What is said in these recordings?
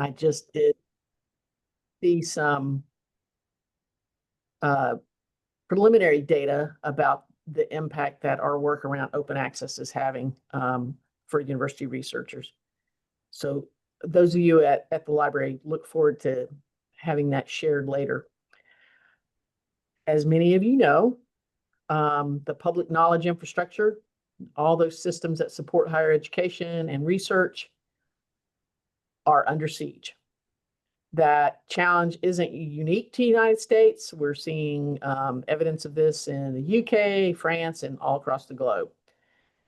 I just did see some preliminary data about the impact that our work around open access is having for university researchers. So those of you at the library, look forward to having that shared later. As many of you know, the public knowledge infrastructure, all those systems that support higher education and research are under siege. That challenge isn't unique to the United States. We're seeing evidence of this in the UK, France, and all across the globe.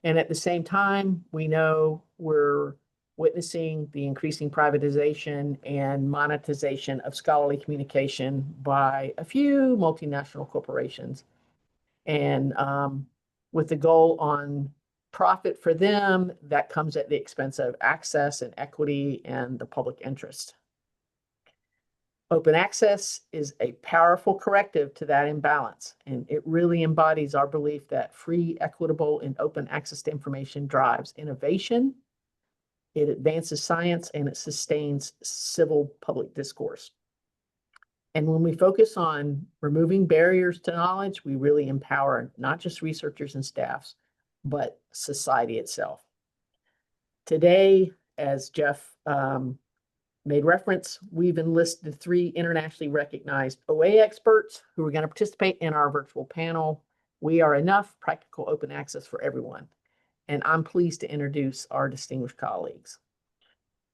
And at the same time, we know we're witnessing the increasing privatization and monetization of scholarly communication by a few multinational corporations. And with the goal on profit for them, that comes at the expense of access and equity and the public interest. Open access is a powerful corrective to that imbalance, and it really embodies our belief that free, equitable, and open access to information drives innovation, it advances science, and it sustains civil public discourse. And when we focus on removing barriers to knowledge, we really empower not just researchers and staffs, but society itself. Today, as Jeff made reference, we've enlisted 3 internationally recognized OA experts who are going to participate in our virtual panel. We are enough practical open access for everyone. And I'm pleased to introduce our distinguished colleagues.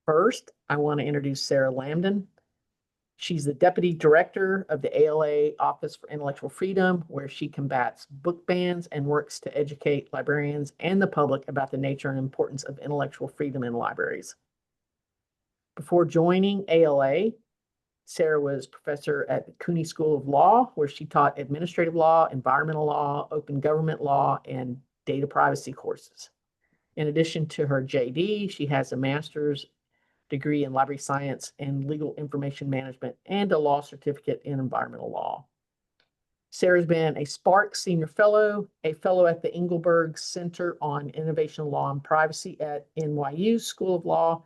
First, I want to introduce Sarah Lamdan. She's the Deputy Director of the ALA Office for Intellectual Freedom, where she combats book bans and works to educate librarians and the public about the nature and importance of intellectual freedom in libraries. Before joining ALA, Sarah was professor at the Cooney School of Law, where she taught administrative law, environmental law, open government law, and data privacy courses. In addition to her JD, she has a master's degree in library science and legal information management and a law certificate in environmental law. Sarah's been a Spark Senior Fellow, a fellow at the Engelberg Center on Innovation Law and Privacy at NYU School of Law,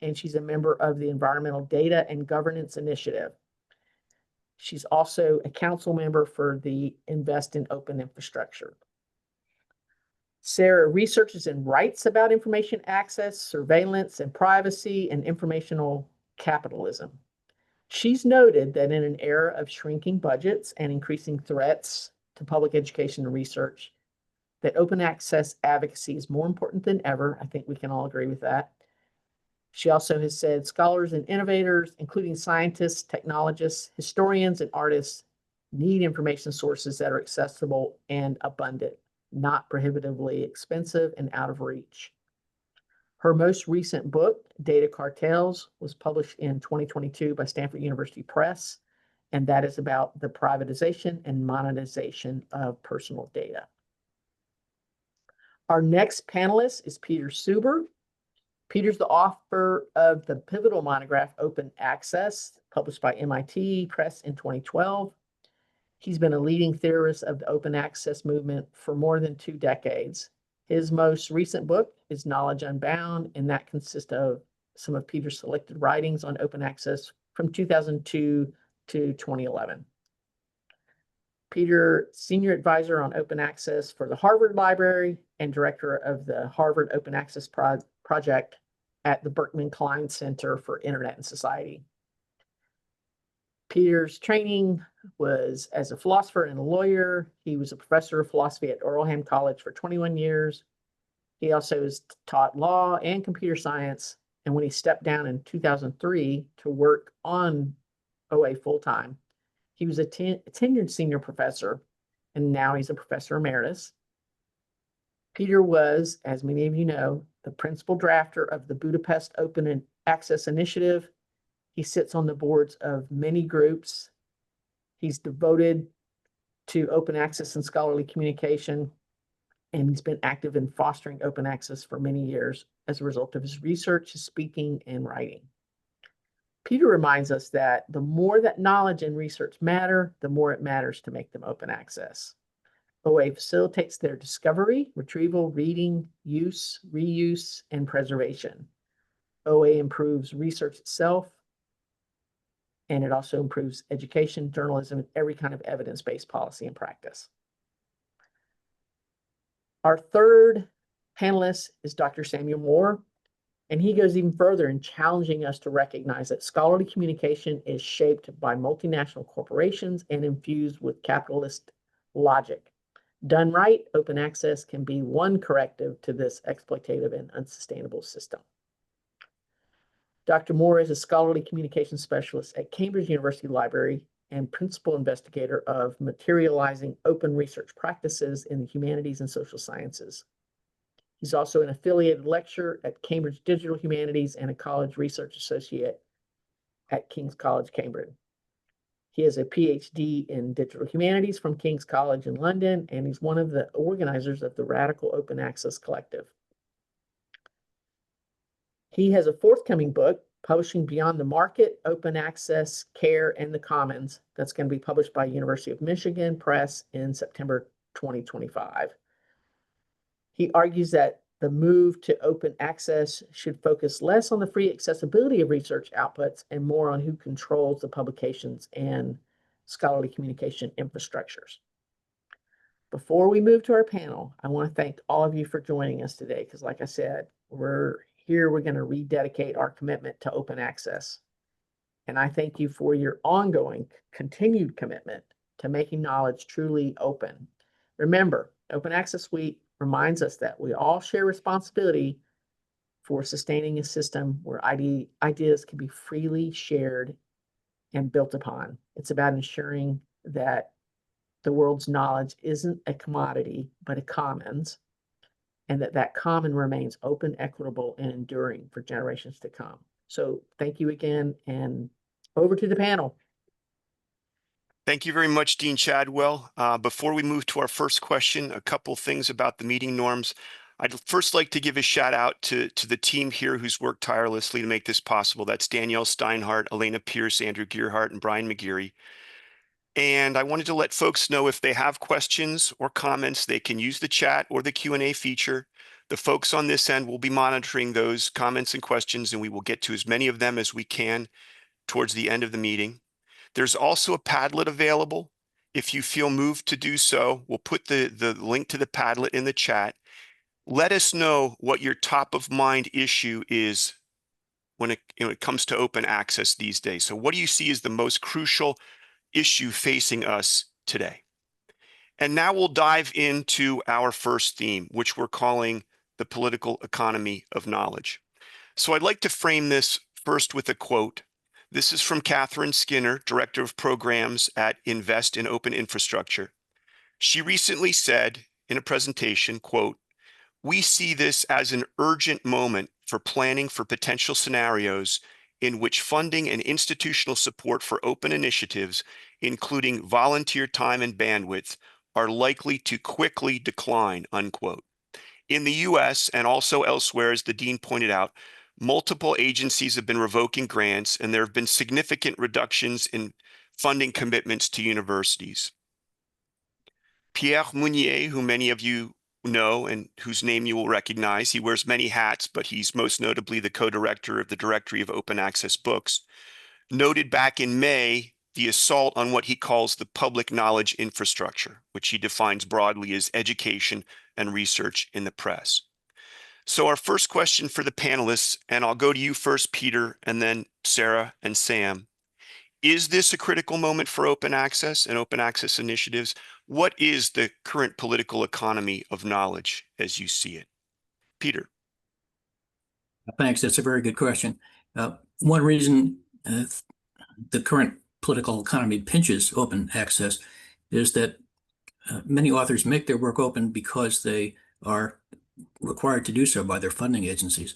and she's a member of the Environmental Data and Governance Initiative. She's also a council member for the Invest in Open Infrastructure. Sarah researches and writes about information access, surveillance, and privacy, and informational capitalism. She's noted that in an era of shrinking budgets and increasing threats to public education and research, that open access advocacy is more important than ever. I think we can all agree with that. She also has said scholars and innovators, including scientists, technologists, historians, and artists, need information sources that are accessible and abundant, not prohibitively expensive and out of reach. Her most recent book, Data Cartels, was published in 2022 by Stanford University Press, and that is about the privatization and monetization of personal data. Our next panelist is Peter Suber. Peter's the author of the pivotal monograph, Open Access, published by MIT Press in 2012. He's been a leading theorist of the open access movement for more than 2 decades. His most recent book is Knowledge Unbound, and that consists of some of Peter's selected writings on open access from 2002 to 2011. Peter, Senior Advisor on Open Access for the Harvard Library and Director of the Harvard Open Access Project at the Berkman Klein Center for Internet and Society. Peter's training was as a philosopher and a lawyer. He was a professor of philosophy at Earlham College for 21 years. He also has taught law and computer science. And when he stepped down in 2003 to work on OA full-time, he was a tenured senior professor, and now he's a professor emeritus. Peter was, as many of you know, the principal drafter of the Budapest Open Access Initiative. He sits on the boards of many groups. He's devoted to open access and scholarly communication, and he's been active in fostering open access for many years as a result of his research, his speaking, and writing. Peter reminds us that the more that knowledge and research matter, the more it matters to make them open access. OA facilitates their discovery, retrieval, reading, use, reuse, and preservation. OA improves research itself, and it also improves education, journalism, and every kind of evidence-based policy and practice. Our third panelist is Dr. Samuel Moore, and he goes even further in challenging us to recognize that scholarly communication is shaped by multinational corporations and infused with capitalist logic. Done right, open access can be one corrective to this exploitative and unsustainable system. Dr. Moore is a scholarly communication specialist at Cambridge University Library and principal investigator of materializing open research practices in the humanities and social sciences. He's also an affiliated lecturer at Cambridge Digital Humanities and a college research associate at King's College, Cambridge. He has a PhD in digital humanities from King's College in London, and he's one of the organizers of the Radical Open Access Collective. He has a forthcoming book, Publishing Beyond the Market, Open Access, Care, and the Commons, that's going to be published by University of Michigan Press in September 2025. He argues that the move to open access should focus less on the free accessibility of research outputs and more on who controls the publications and scholarly communication infrastructures. Before we move to our panel, I want to thank all of you for joining us today, because like I said, we're going to rededicate our commitment to open access. And I thank you for your ongoing, continued commitment to making knowledge truly open. Remember, Open Access Week reminds us that we all share responsibility for sustaining a system where ideas can be freely shared and built upon. It's about ensuring that the world's knowledge isn't a commodity, but a commons, and that common remains open, equitable, and enduring for generations to come. So thank you again, and over to the panel. Thank you very much, Dean Chadwell. Before we move to our first question, a couple things about the meeting norms. I'd first like to give a shout out to the team here who's worked tirelessly to make this possible. That's Danielle Steinhardt, Elena Pierce, Andrew Gearhart, and Brian McGeary. And I wanted to let folks know if they have questions or comments, they can use the chat or the Q&A feature. The folks on this end will be monitoring those comments and questions, and we will get to as many of them as we can towards the end of the meeting. There's also a Padlet available. If you feel moved to do so, we'll put the link to the Padlet in the chat. Let us know what your top of mind issue is when it comes to open access these days. So what do you see as the most crucial issue facing us today? And now we'll dive into our first theme, which we're calling the political economy of knowledge. So I'd like to frame this first with a quote. This is from Catherine Skinner, Director of Programs at Invest in Open Infrastructure. She recently said in a presentation, quote, "We see this as an urgent moment for planning for potential scenarios in which funding and institutional support for open initiatives, including volunteer time and bandwidth, are likely to quickly decline," unquote. In the US and also elsewhere, as the Dean pointed out, multiple agencies have been revoking grants, and there have been significant reductions in funding commitments to universities. Pierre Mounier, who many of you know and whose name you will recognize, he wears many hats, but he's most notably the co-director of the Directory of Open Access Books, noted back in May the assault on what he calls the public knowledge infrastructure, which he defines broadly as education and research in the press. So our first question for the panelists, and I'll go to you first, Peter, and then Sarah and Sam. Is this a critical moment for open access and open access initiatives? What is the current political economy of knowledge as you see it? Peter. Thanks. That's a very good question. One reason the current political economy pinches open access is that many authors make their work open because they are required to do so by their funding agencies.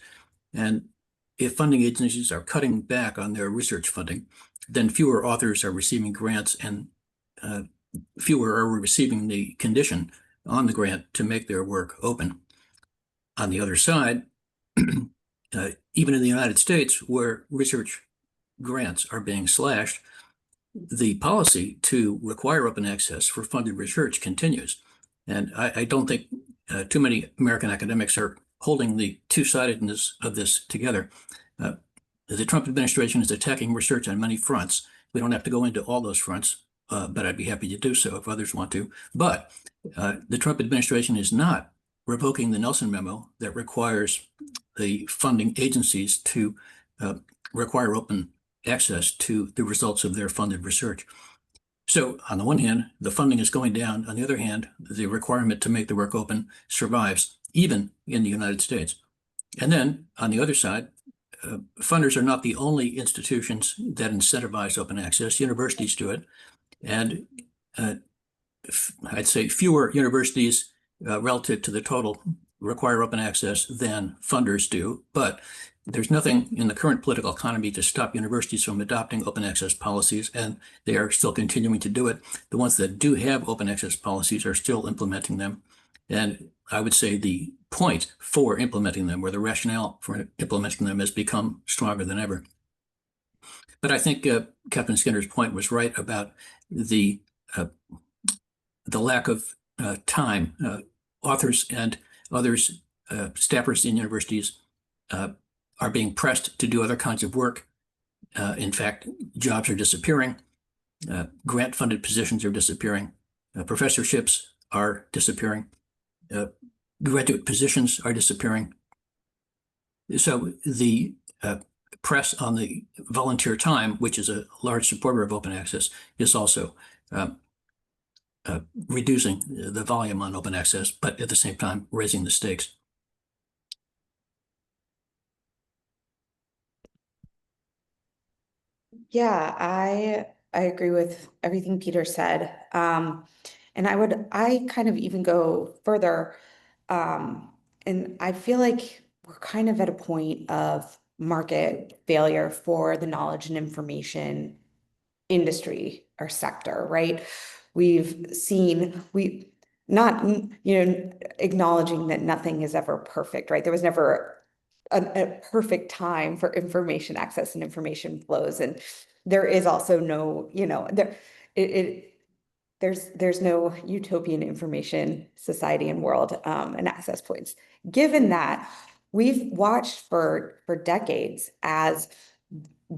And if funding agencies are cutting back on their research funding, then fewer authors are receiving grants, and fewer are receiving the condition on the grant to make their work open. On the other side, even in the United States, where research grants are being slashed, the policy to require open access for funded research continues. And I don't think too many American academics are holding the two-sidedness of this together. The Trump administration is attacking research on many fronts. We don't have to go into all those fronts, but I'd be happy to do so if others want to. But the Trump administration is not revoking the Nelson memo that requires the funding agencies to require open access to the results of their funded research. So on the one hand, the funding is going down. On the other hand, the requirement to make the work open survives, even in the United States. And then on the other side, funders are not the only institutions that incentivize open access. Universities do it. And I'd say fewer universities relative to the total require open access than funders do. But there's nothing in the current political economy to stop universities from adopting open access policies, and they are still continuing to do it. The ones that do have open access policies are still implementing them. And I would say the point for implementing them, or the rationale for implementing them, has become stronger than ever. But I think Captain Skinner's point was right about the lack of time. Authors and others, staffers in universities, are being pressed to do other kinds of work. In fact, jobs are disappearing. Grant-funded positions are disappearing. Professorships are disappearing. Graduate positions are disappearing. So the press on the volunteer time, which is a large supporter of open access, is also reducing the volume on open access, but at the same time raising the stakes. Yeah, I agree with everything Peter said. And I kind of even go further. And I feel like we're kind of at a point of market failure for the knowledge and information industry or sector, right? We've seen, not, acknowledging that nothing is ever perfect, right? There was never a perfect time for information access and information flows. And there is also no, there's no utopian information society and world and access points. Given that, we've watched for decades as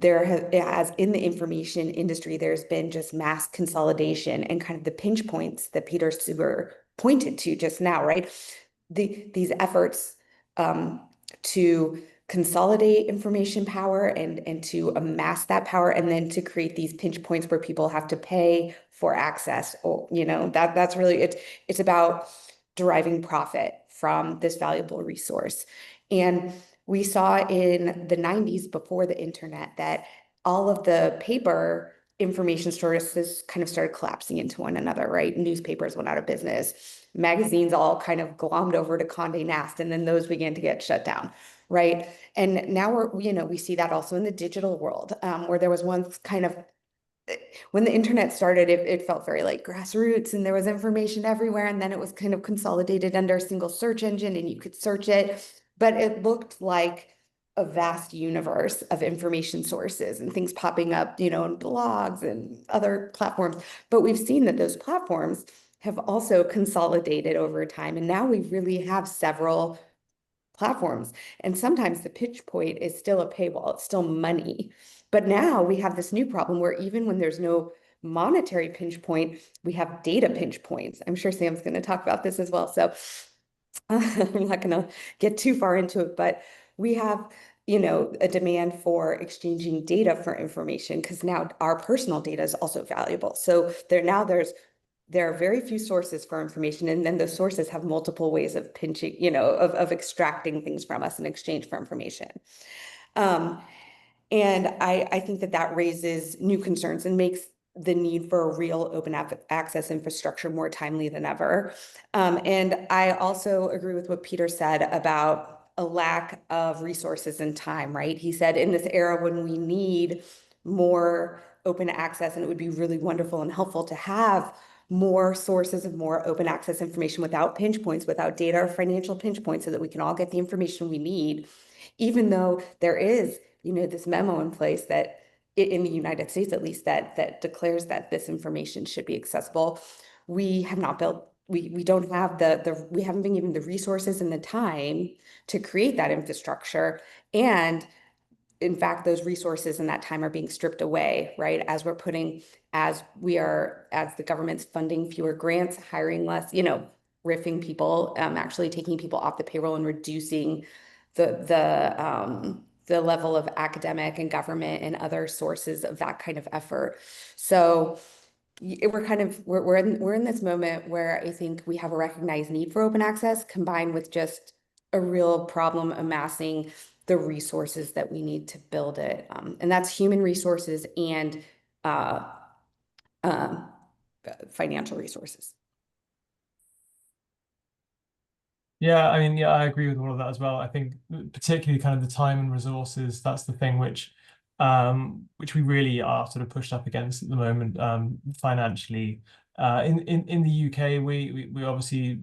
as in the information industry, there's been just mass consolidation and kind of the pinch points that Peter Suber pointed to just now, right? These efforts to consolidate information power and to amass that power, and then to create these pinch points where people have to pay for access. Or, that's really, it's about deriving profit from this valuable resource. And we saw in the 90s, before the internet, that all of the paper information sources kind of started collapsing into one another, right? Newspapers went out of business. Magazines all kind of glommed over to Condé Nast, and then those began to get shut down, right? And now we see that also in the digital world, where there was once kind of, when the internet started, it felt very like grassroots and there was information everywhere. And then it was kind of consolidated under a single search engine and you could search it, but it looked like a vast universe of information sources and things popping up, in blogs and other platforms. But we've seen that those platforms have also consolidated over time. And now we really have several platforms. And sometimes the pitch point is still a paywall, it's still money. But now we have this new problem where even when there's no monetary pinch point, we have data pinch points. I'm sure Sam's going to talk about this as well. So I'm not going to get too far into it, but we have, a demand for exchanging data for information, because now our personal data is also valuable. So there are very few sources for information, and then those sources have multiple ways of pinching, of extracting things from us in exchange for information. And I think that raises new concerns and makes the need for a real open access infrastructure more timely than ever. And I also agree with what Peter said about a lack of resources and time, right? He said in this era when we need more open access, and it would be really wonderful and helpful to have more sources of more open access information without pinch points, without data or financial pinch points, so that we can all get the information we need, even though there is, this memo in place that in the United States, at least, that declares that this information should be accessible. We have not built, we don't have we haven't been given the resources and the time to create that infrastructure. And in fact, those resources and that time are being stripped away, right? As the government's funding fewer grants, hiring less, riffing people, actually taking people off the payroll and reducing the level of academic and government and other sources of that kind of effort. So we're in this moment where I think we have a recognized need for open access combined with just a real problem amassing the resources that we need to build it. And that's human resources and financial resources. Yeah, I mean, yeah, I agree with all of that as well. I think particularly kind of the time and resources, that's the thing which we really are sort of pushed up against at the moment, financially. In the UK, we obviously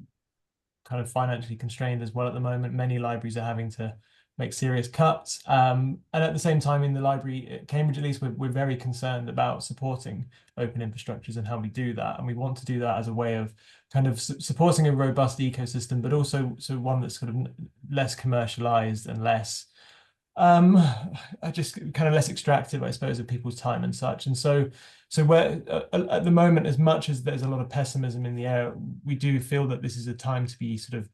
kind of financially constrained as well at the moment. Many libraries are having to make serious cuts. And at the same time, in the library at Cambridge, at least, we're very concerned about supporting open infrastructures and how we do that. And we want to do that as a way of kind of supporting a robust ecosystem, but also one that's sort of less commercialized and less just kind of less extractive, I suppose, of people's time and such. And so we're at the moment, as much as there's a lot of pessimism in the air, we do feel that this is a time to be sort of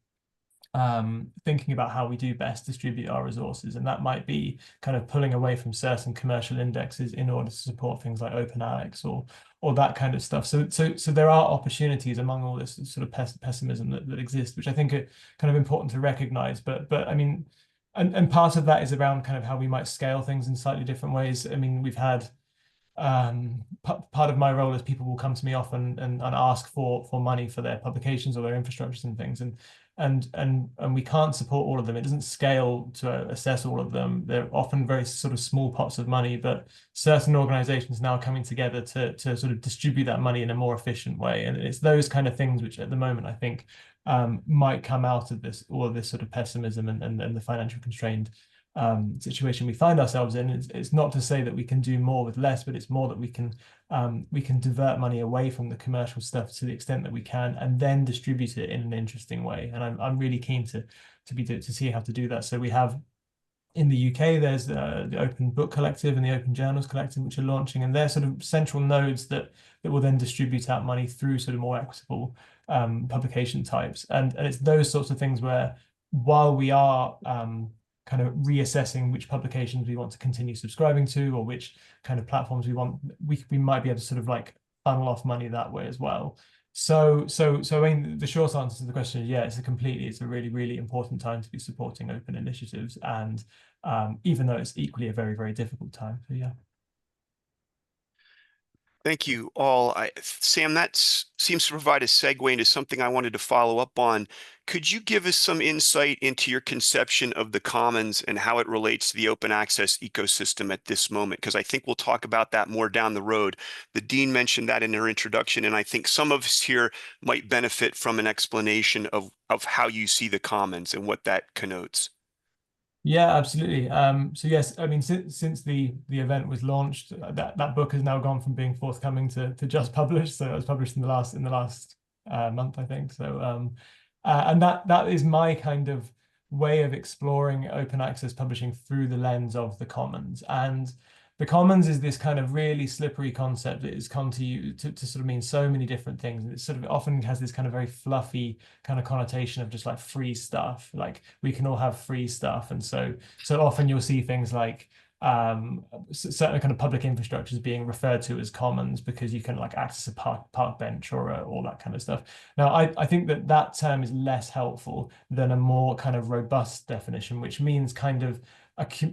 thinking about how we do best distribute our resources, and that might be kind of pulling away from certain commercial indexes in order to support things like OpenAlex or that kind of stuff. So there are opportunities among all this sort of pessimism that exists, which I think are kind of important to recognize. But I mean, and part of that is around kind of how we might scale things in slightly different ways. I mean, we've had part of my role is people will come to me often and ask for money for their publications or their infrastructures and things, and we can't support all of them. It doesn't scale to assess all of them. They're often very sort of small pots of money, but certain organizations now coming together to sort of distribute that money in a more efficient way. And it's those kind of things which at the moment I think might come out of all of this sort of pessimism and the financial constrained situation we find ourselves in. It's not to say that we can do more with less, but it's more that we can divert money away from the commercial stuff to the extent that we can, and then distribute it in an interesting way. And I'm really keen to see how to do that. So we have in the UK, there's the Open Book Collective and the Open Journals Collective, which are launching, and they're sort of central nodes that will then distribute out money through sort of more equitable publication types. And it's those sorts of things where, while we are kind of reassessing which publications we want to continue subscribing to, or which kind of platforms we might be able to sort of like funnel off money that way as well. So I mean, the short answer to the question is, yeah, it's a really, really important time to be supporting open initiatives, and even though it's equally a very, very difficult time. So yeah. Thank you all. Sam, that seems to provide a segue into something I wanted to follow up on. Could you give us some insight into your conception of the commons and how it relates to the open access ecosystem at this moment? Because I think we'll talk about that more down the road. The Dean mentioned that in her introduction, and I think some of us here might benefit from an explanation of how you see the commons and what that connotes. Yeah, absolutely. So yes, I mean, since the event was launched, that book has now gone from being forthcoming to just published. So it was published in the last month, I think. So and that is my kind of way of exploring open access publishing through the lens of the commons. And the commons is this kind of really slippery concept that has come to you to sort of mean so many different things. And it sort of often has this kind of very fluffy kind of connotation of just like free stuff, like we can all have free stuff. And so often you'll see things like certain kind of public infrastructures being referred to as commons because you can like access a park bench or all that kind of stuff. Now, I think that term is less helpful than a more kind of robust definition, which means kind of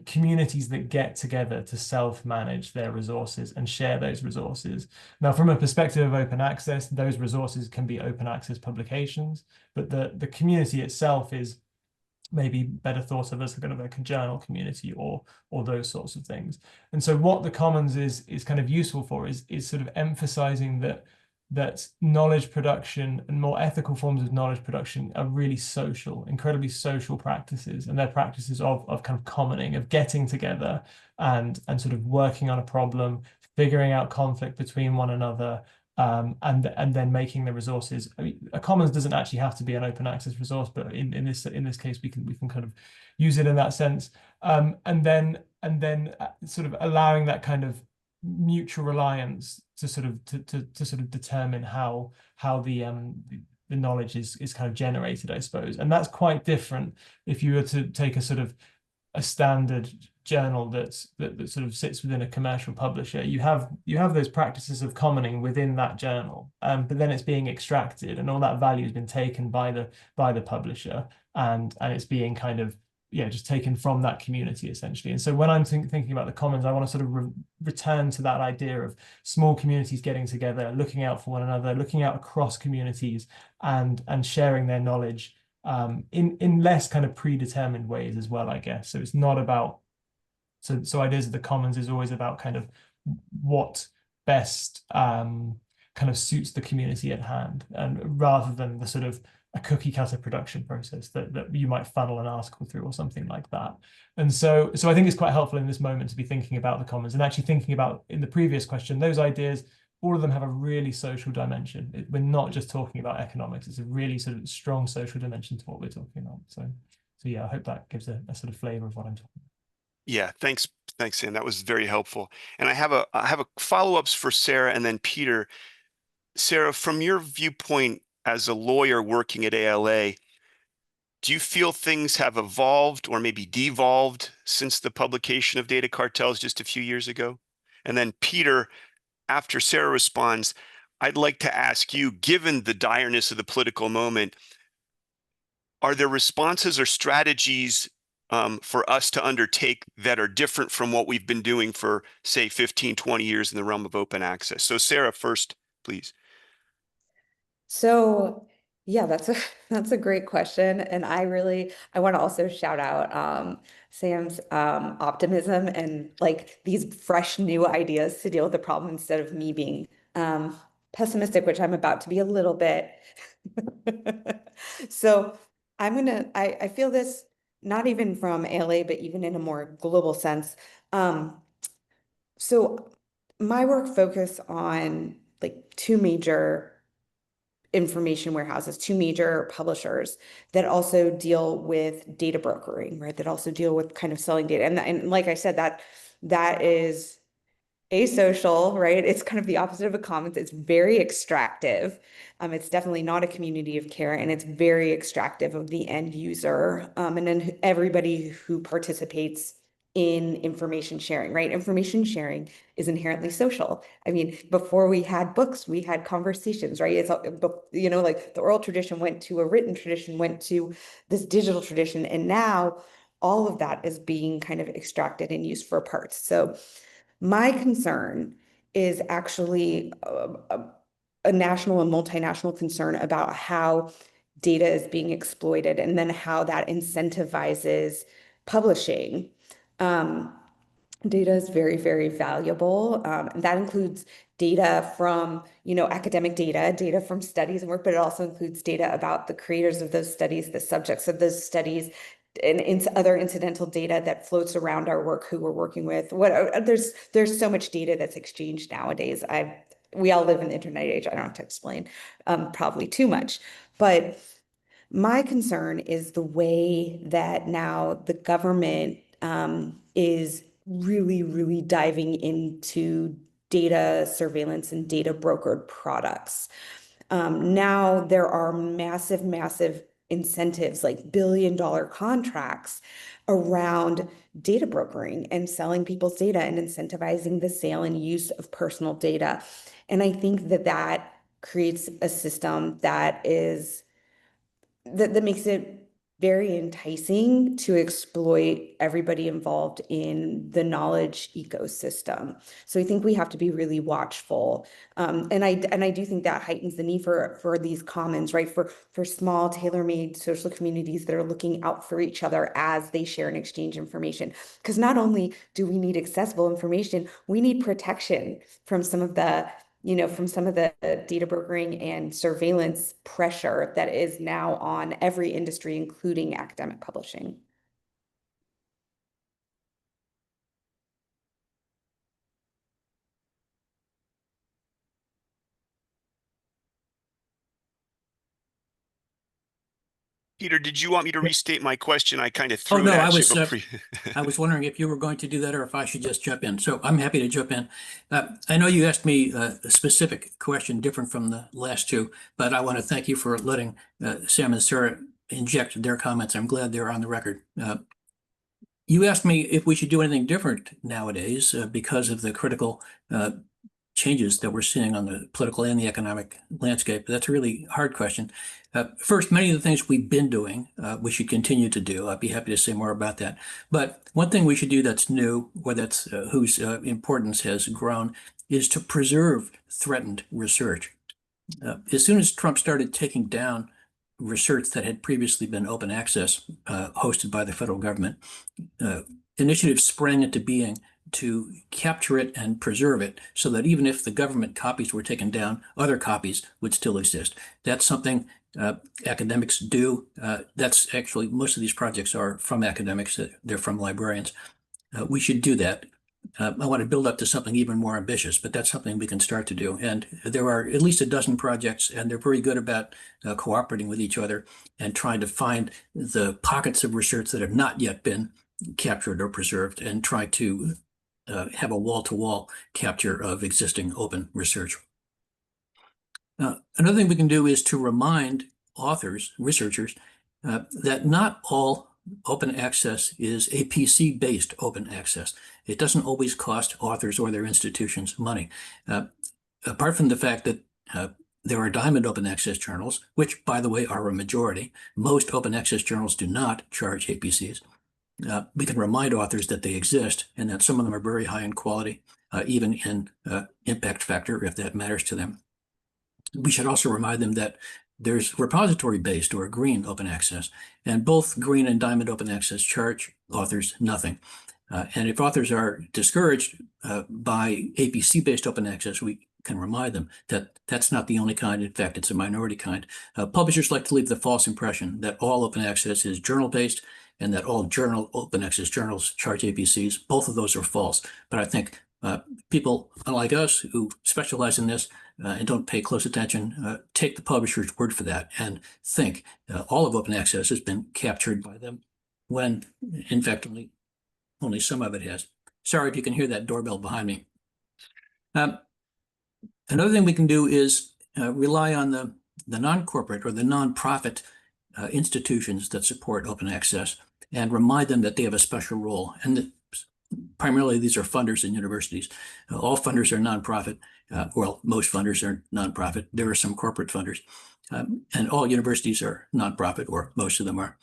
communities that get together to self-manage their resources and share those resources. Now, from a perspective of open access, those resources can be open access publications, but the community itself is maybe better thought of as kind of like a journal community or those sorts of things. And so what the commons is kind of useful for is sort of emphasizing that knowledge production and more ethical forms of knowledge production are really social, incredibly social practices, and they're practices of kind of commoning, of getting together and sort of working on a problem, figuring out conflict between one another, and then making the resources. I mean, a commons doesn't actually have to be an open access resource, but in this case we can kind of use it in that sense. And then then sort of allowing that kind of mutual reliance to sort of determine how the knowledge is kind of generated, I suppose. And that's quite different if you were to take a sort of a standard journal that sort of sits within a commercial publisher. You have those practices of commenting within that journal, but then it's being extracted, and all that value has been taken by the publisher, and it's being kind of just taken from that community essentially. And so when I'm thinking about the commons, I want to sort of return to that idea of small communities getting together, looking out for one another, looking out across communities, and sharing their knowledge in less kind of predetermined ways as well, I guess. So it's not about so ideas of the commons is always about kind of what best kind of suits the community at hand, and rather than the sort of a cookie cutter production process that you might funnel an article through or something like that. And so I think it's quite helpful in this moment to be thinking about the commons and actually thinking about, in the previous question, those ideas, all of them have a really social dimension. We're not just talking about economics. It's a really sort of strong social dimension to what we're talking about. So yeah, I hope that gives a sort of flavor of what I'm talking about. Yeah, thanks, Sam. That was very helpful. And I have a follow-ups for Sarah and then Peter. Sarah, from your viewpoint as a lawyer working at ALA, do you feel things have evolved or maybe devolved since the publication of Data Cartels just a few years ago? And then Peter, after Sarah responds, I'd like to ask you, given the direness of the political moment, are there responses or strategies for us to undertake that are different from what we've been doing for, say, 15, 20 years in the realm of open access? So Sarah first, please. So yeah, that's a great question. And I want to also shout out Sam's optimism and like these fresh new ideas to deal with the problem instead of me being pessimistic, which I'm about to be a little bit. So I feel this not even from ALA, but even in a more global sense. So my work focus on like two major information warehouses, two major publishers that also deal with data brokering, right? That also deal with kind of selling data. And like I said, that is asocial, right? It's kind of the opposite of a commons. It's very extractive. It's definitely not a community of care, and it's very extractive of the end user. And then everybody who participates in information sharing, right? Information sharing is inherently social. I mean, before we had books, we had conversations, right? It's, like the oral tradition went to a written tradition, went to this digital tradition, and now all of that is being kind of extracted and used for parts. So my concern is actually a national and multinational concern about how data is being exploited and then how that incentivizes publishing. Data is very, very valuable. And that includes data from, academic data from studies and work, but it also includes data about the creators of those studies, the subjects of those studies, and other incidental data that floats around our work, who we're working with. There's so much data that's exchanged nowadays. We all live in the internet age. I don't have to explain probably too much, but my concern is the way that now the government is really, really diving into data surveillance and data brokered products. Now there are massive, massive incentives, like billion-dollar contracts around data brokering and selling people's data and incentivizing the sale and use of personal data. And I think that creates a system that makes it very enticing to exploit everybody involved in the knowledge ecosystem. So I think we have to be really watchful. And I do think that heightens the need for these commons, right? For small, tailor-made social communities that are looking out for each other as they share and exchange information. Because not only do we need accessible information, we need protection from some of the data brokering and surveillance pressure that is now on every industry, including academic publishing. Peter, did you want me to restate my question? I kind of Oh, threw no, it I at you. was, but I was wondering if you were going to do that or if I should just jump in. So I'm happy to jump in. I know you asked me a specific question different from the last two, but I want to thank you for letting Sam and Sarah inject their comments. I'm glad they're on the record. You asked me if we should do anything different nowadays because of the critical changes that we're seeing on the political and the economic landscape. That's a really hard question. First, many of the things we've been doing, we should continue to do. I'd be happy to say more about that. But one thing we should do that's new, or that's whose importance has grown, is to preserve threatened research. As soon as Trump started taking down research that had previously been open access, hosted by the federal government, initiatives sprang into being to capture it and preserve it so that even if the government copies were taken down, other copies would still exist. That's something academics do. That's actually, most of these projects are from academics. They're from librarians. We should do that. I want to build up to something even more ambitious, but that's something we can start to do. And there are at least a dozen projects, and they're very good about cooperating with each other and trying to find the pockets of research that have not yet been captured or preserved and try to have a wall-to-wall capture of existing open research. Another thing we can do is to remind authors, researchers, that not all open access is APC-based open access. It doesn't always cost authors or their institutions money. Apart from the fact that there are diamond open access journals, which, by the way, are a majority. Most open access journals do not charge APCs. We can remind authors that they exist and that some of them are very high in quality, even in impact factor, if that matters to them. We should also remind them that there's repository-based or green open access, and both green and diamond open access charge authors nothing. And if authors are discouraged by APC-based open access, we can remind them that that's not the only kind. In fact, it's a minority kind. Publishers like to leave the false impression that all open access is journal-based and that all open access journals charge APCs. Both of those are false. But I think people unlike us who specialize in this and don't pay close attention, take the publisher's word for that and think all of open access has been captured by them when, in fact, only some of it has. Sorry if you can hear that doorbell behind me. Another thing we can do is rely on the non-corporate or the non-profit institutions that support open access and remind them that they have a special role. And primarily, these are funders and universities. All funders are nonprofit. Well, most funders are nonprofit. There are some corporate funders. And all universities are nonprofit, or most of them are.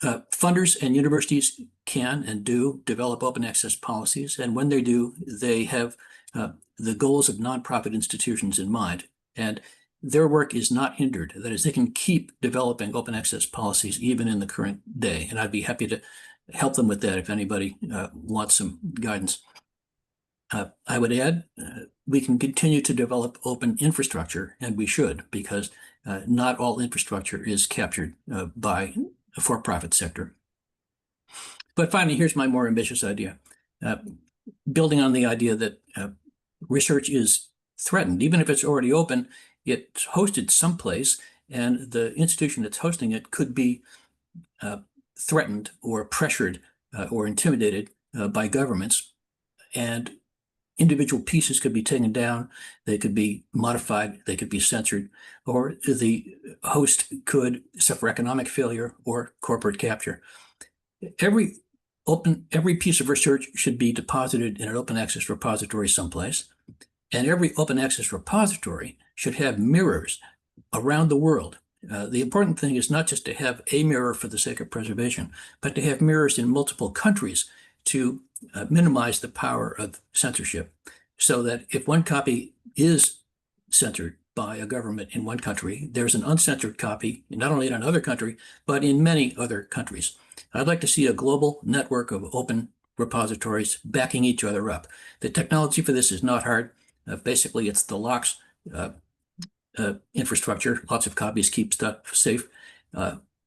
Funders and universities can and do develop open access policies. And when they do, they have the goals of nonprofit institutions in mind. And their work is not hindered. That is, they can keep developing open access policies even in the current day. And I'd be happy to help them with that if anybody wants some guidance. I would add, we can continue to develop open infrastructure, and we should, because not all infrastructure is captured by a for-profit sector. But finally, here's my more ambitious idea. Building on the idea that research is threatened, even if it's already open, it's hosted someplace, and the institution that's hosting it could be threatened or pressured or intimidated by governments, and individual pieces could be taken down, they could be modified, they could be censored, or the host could suffer economic failure or corporate capture. Every piece of research should be deposited in an open access repository someplace, and every open access repository should have mirrors around the world. The important thing is not just to have a mirror for the sake of preservation, but to have mirrors in multiple countries to minimize the power of censorship, so that if one copy is censored by a government in one country, there's an uncensored copy, not only in another country, but in many other countries. I'd like to see a global network of open repositories backing each other up. The technology for this is not hard. Basically, it's the LOCKSS infrastructure. Lots of copies keep stuff safe.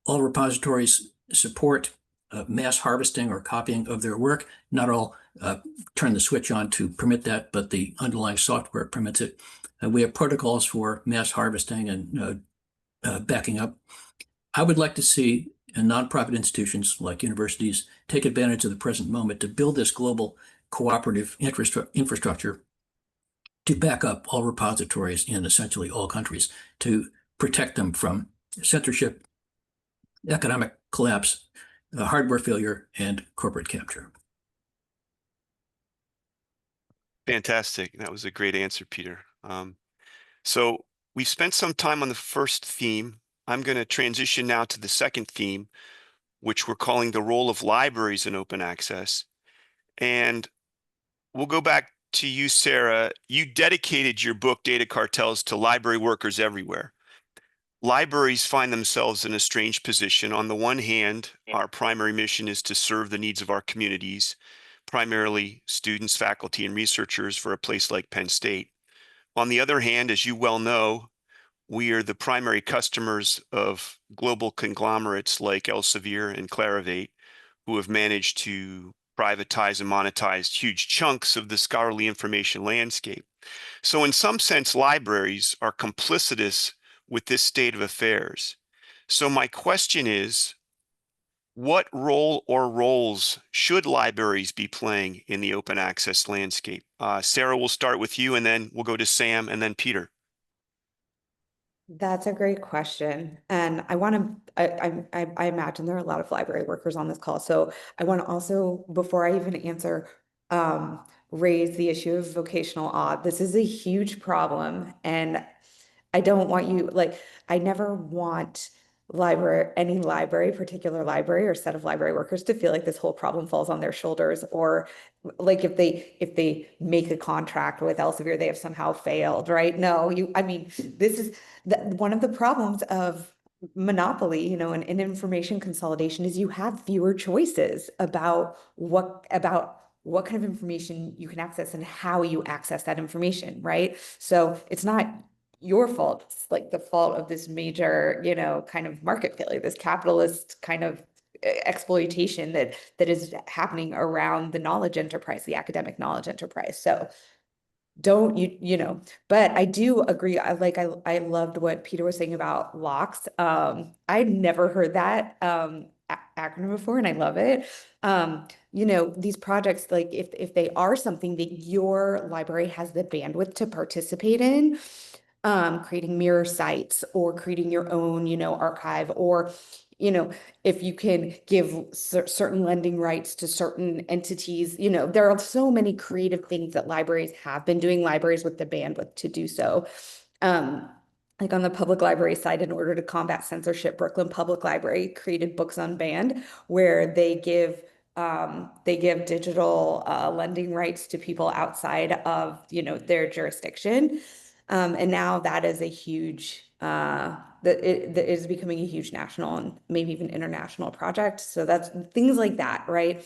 All repositories support mass harvesting or copying of their work. Not all turn the switch on to permit that, but the underlying software permits it. We have protocols for mass harvesting and backing up. I would like to see nonprofit institutions like universities take advantage of the present moment to build this global cooperative infrastructure to back up all repositories in essentially all countries, to protect them from censorship, economic collapse, hardware failure, and corporate capture. Fantastic. That was a great answer, Peter. So we've spent some time on the first theme. I'm going to transition now to the second theme, which we're calling the role of libraries in open access. And we'll go back to you, Sarah. You dedicated your book, Data Cartels, to library workers everywhere. Libraries find themselves in a strange position. On the one hand, our primary mission is to serve the needs of our communities, primarily students, faculty, and researchers for a place like Penn State. On the other hand, as you well know, we are the primary customers of global conglomerates like Elsevier and Clarivate, who have managed to privatize and monetize huge chunks of the scholarly information landscape. So in some sense, libraries are complicitous with this state of affairs. So my question is, what role or roles should libraries be playing in the open access landscape? Sarah, we'll start with you, and then we'll go to Sam and then Peter. That's a great question. And I want to, I imagine there are a lot of library workers on this call. So I want to also, before I even answer, raise the issue of vocational awe. This is a huge problem. And I don't want you, like, I never want any library, particular library or set of library workers to feel like this whole problem falls on their shoulders, or like if they make a contract with Elsevier, they have somehow failed, right? No, I mean, this is one of the problems of monopoly, you know, and information consolidation is you have fewer choices about what kind of information you can access and how you access that information, right? So it's not your fault. It's like the fault of this major, you know, kind of market failure, this capitalist kind of exploitation that is happening around the knowledge enterprise, the academic knowledge enterprise. So don't you know, but I do agree. I loved what Peter was saying about locks. I'd never heard that acronym before, and I love it. You know, these projects, like if they are something that your library has the bandwidth to participate in, creating mirror sites or creating your own, you know, archive, or, you know, if you can give certain lending rights to certain entities, you know, there are so many creative things that libraries have been doing, libraries with the bandwidth to do so. Like on the public library side, in order to combat censorship, Brooklyn Public Library created Books Unbanned, where they give digital lending rights to people outside of, you know, their jurisdiction. And now that is a huge, that is becoming a huge national and maybe even international project. So that's things like that, right?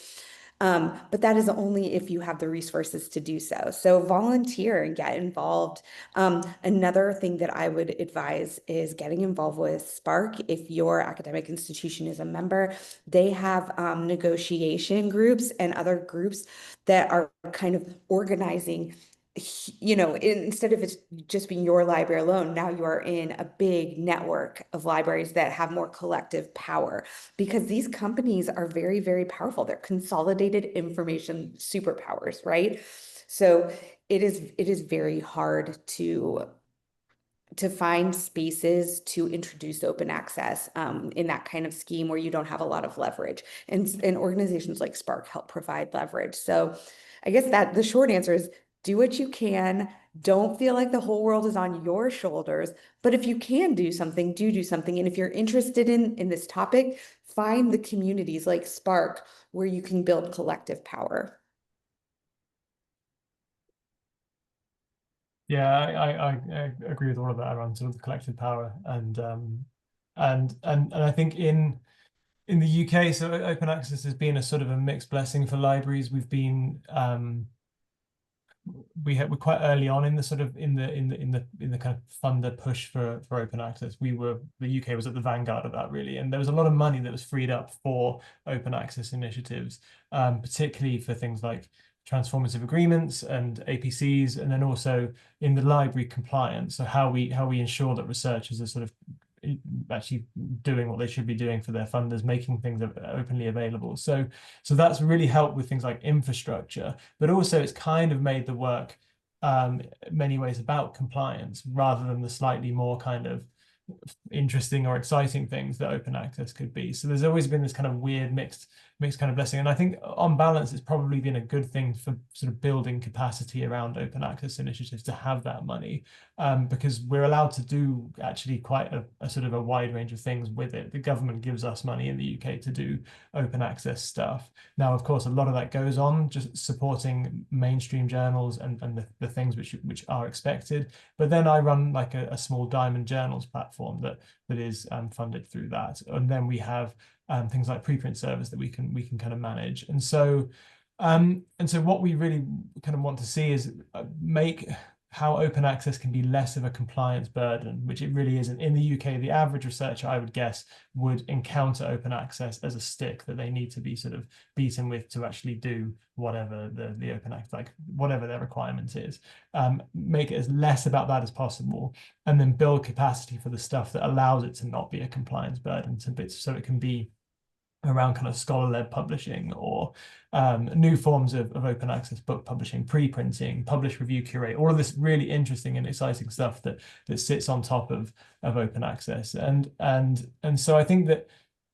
But that is only if you have the resources to do so. So volunteer and get involved. Another thing that I would advise is getting involved with Spark. If your academic institution is a member, they have negotiation groups and other groups that are kind of organizing, you know, instead of it just being your library alone, now you are in a big network of libraries that have more collective power, because these companies are very, very powerful. They're consolidated information superpowers, right? So it is very hard to find spaces to introduce open access in that kind of scheme where you don't have a lot of leverage. And organizations like Spark help provide leverage. So I guess that the short answer is do what you can. Don't feel like the whole world is on your shoulders. But if you can do something, do something. And if you're interested in this topic, find the communities like Spark where you can build collective power. Yeah, I agree with all of that around sort of the collective power, and I think in the UK, so open access has been a sort of a mixed blessing for libraries. We've been we're quite early on in the sort of in the kind of funder push for open access. The UK was at the vanguard of that, really, and there was a lot of money that was freed up for open access initiatives, particularly for things like transformative agreements and APCs, and then also in the library compliance. So how we ensure that researchers are sort of actually doing what they should be doing for their funders, making things openly available. So that's really helped with things like infrastructure, but also it's kind of made the work many ways about compliance rather than the slightly more kind of interesting or exciting things that open access could be. So there's always been this kind of weird mixed kind of blessing. And I think on balance, it's probably been a good thing for sort of building capacity around open access initiatives to have that money, because we're allowed to do actually quite a sort of a wide range of things with it. The government gives us money in the UK to do open access stuff. Now, of course, a lot of that goes on just supporting mainstream journals and the things which are expected. But then I run like a small Diamond Journals platform that is funded through that. And then we have things like preprint service that we can kind of manage. And so what we really kind of want to see is make how open access can be less of a compliance burden, which it really isn't. In the UK, the average researcher, I would guess, would encounter open access as a stick that they need to be sort of beaten with to actually do whatever the open access, like whatever their requirement is. Make it as less about that as possible, and then build capacity for the stuff that allows it to not be a compliance burden, so it can be around kind of scholar-led publishing or new forms of open access book publishing, pre-printing, publish, review, curate, all of this really interesting and exciting stuff that sits on top of open access. And so I think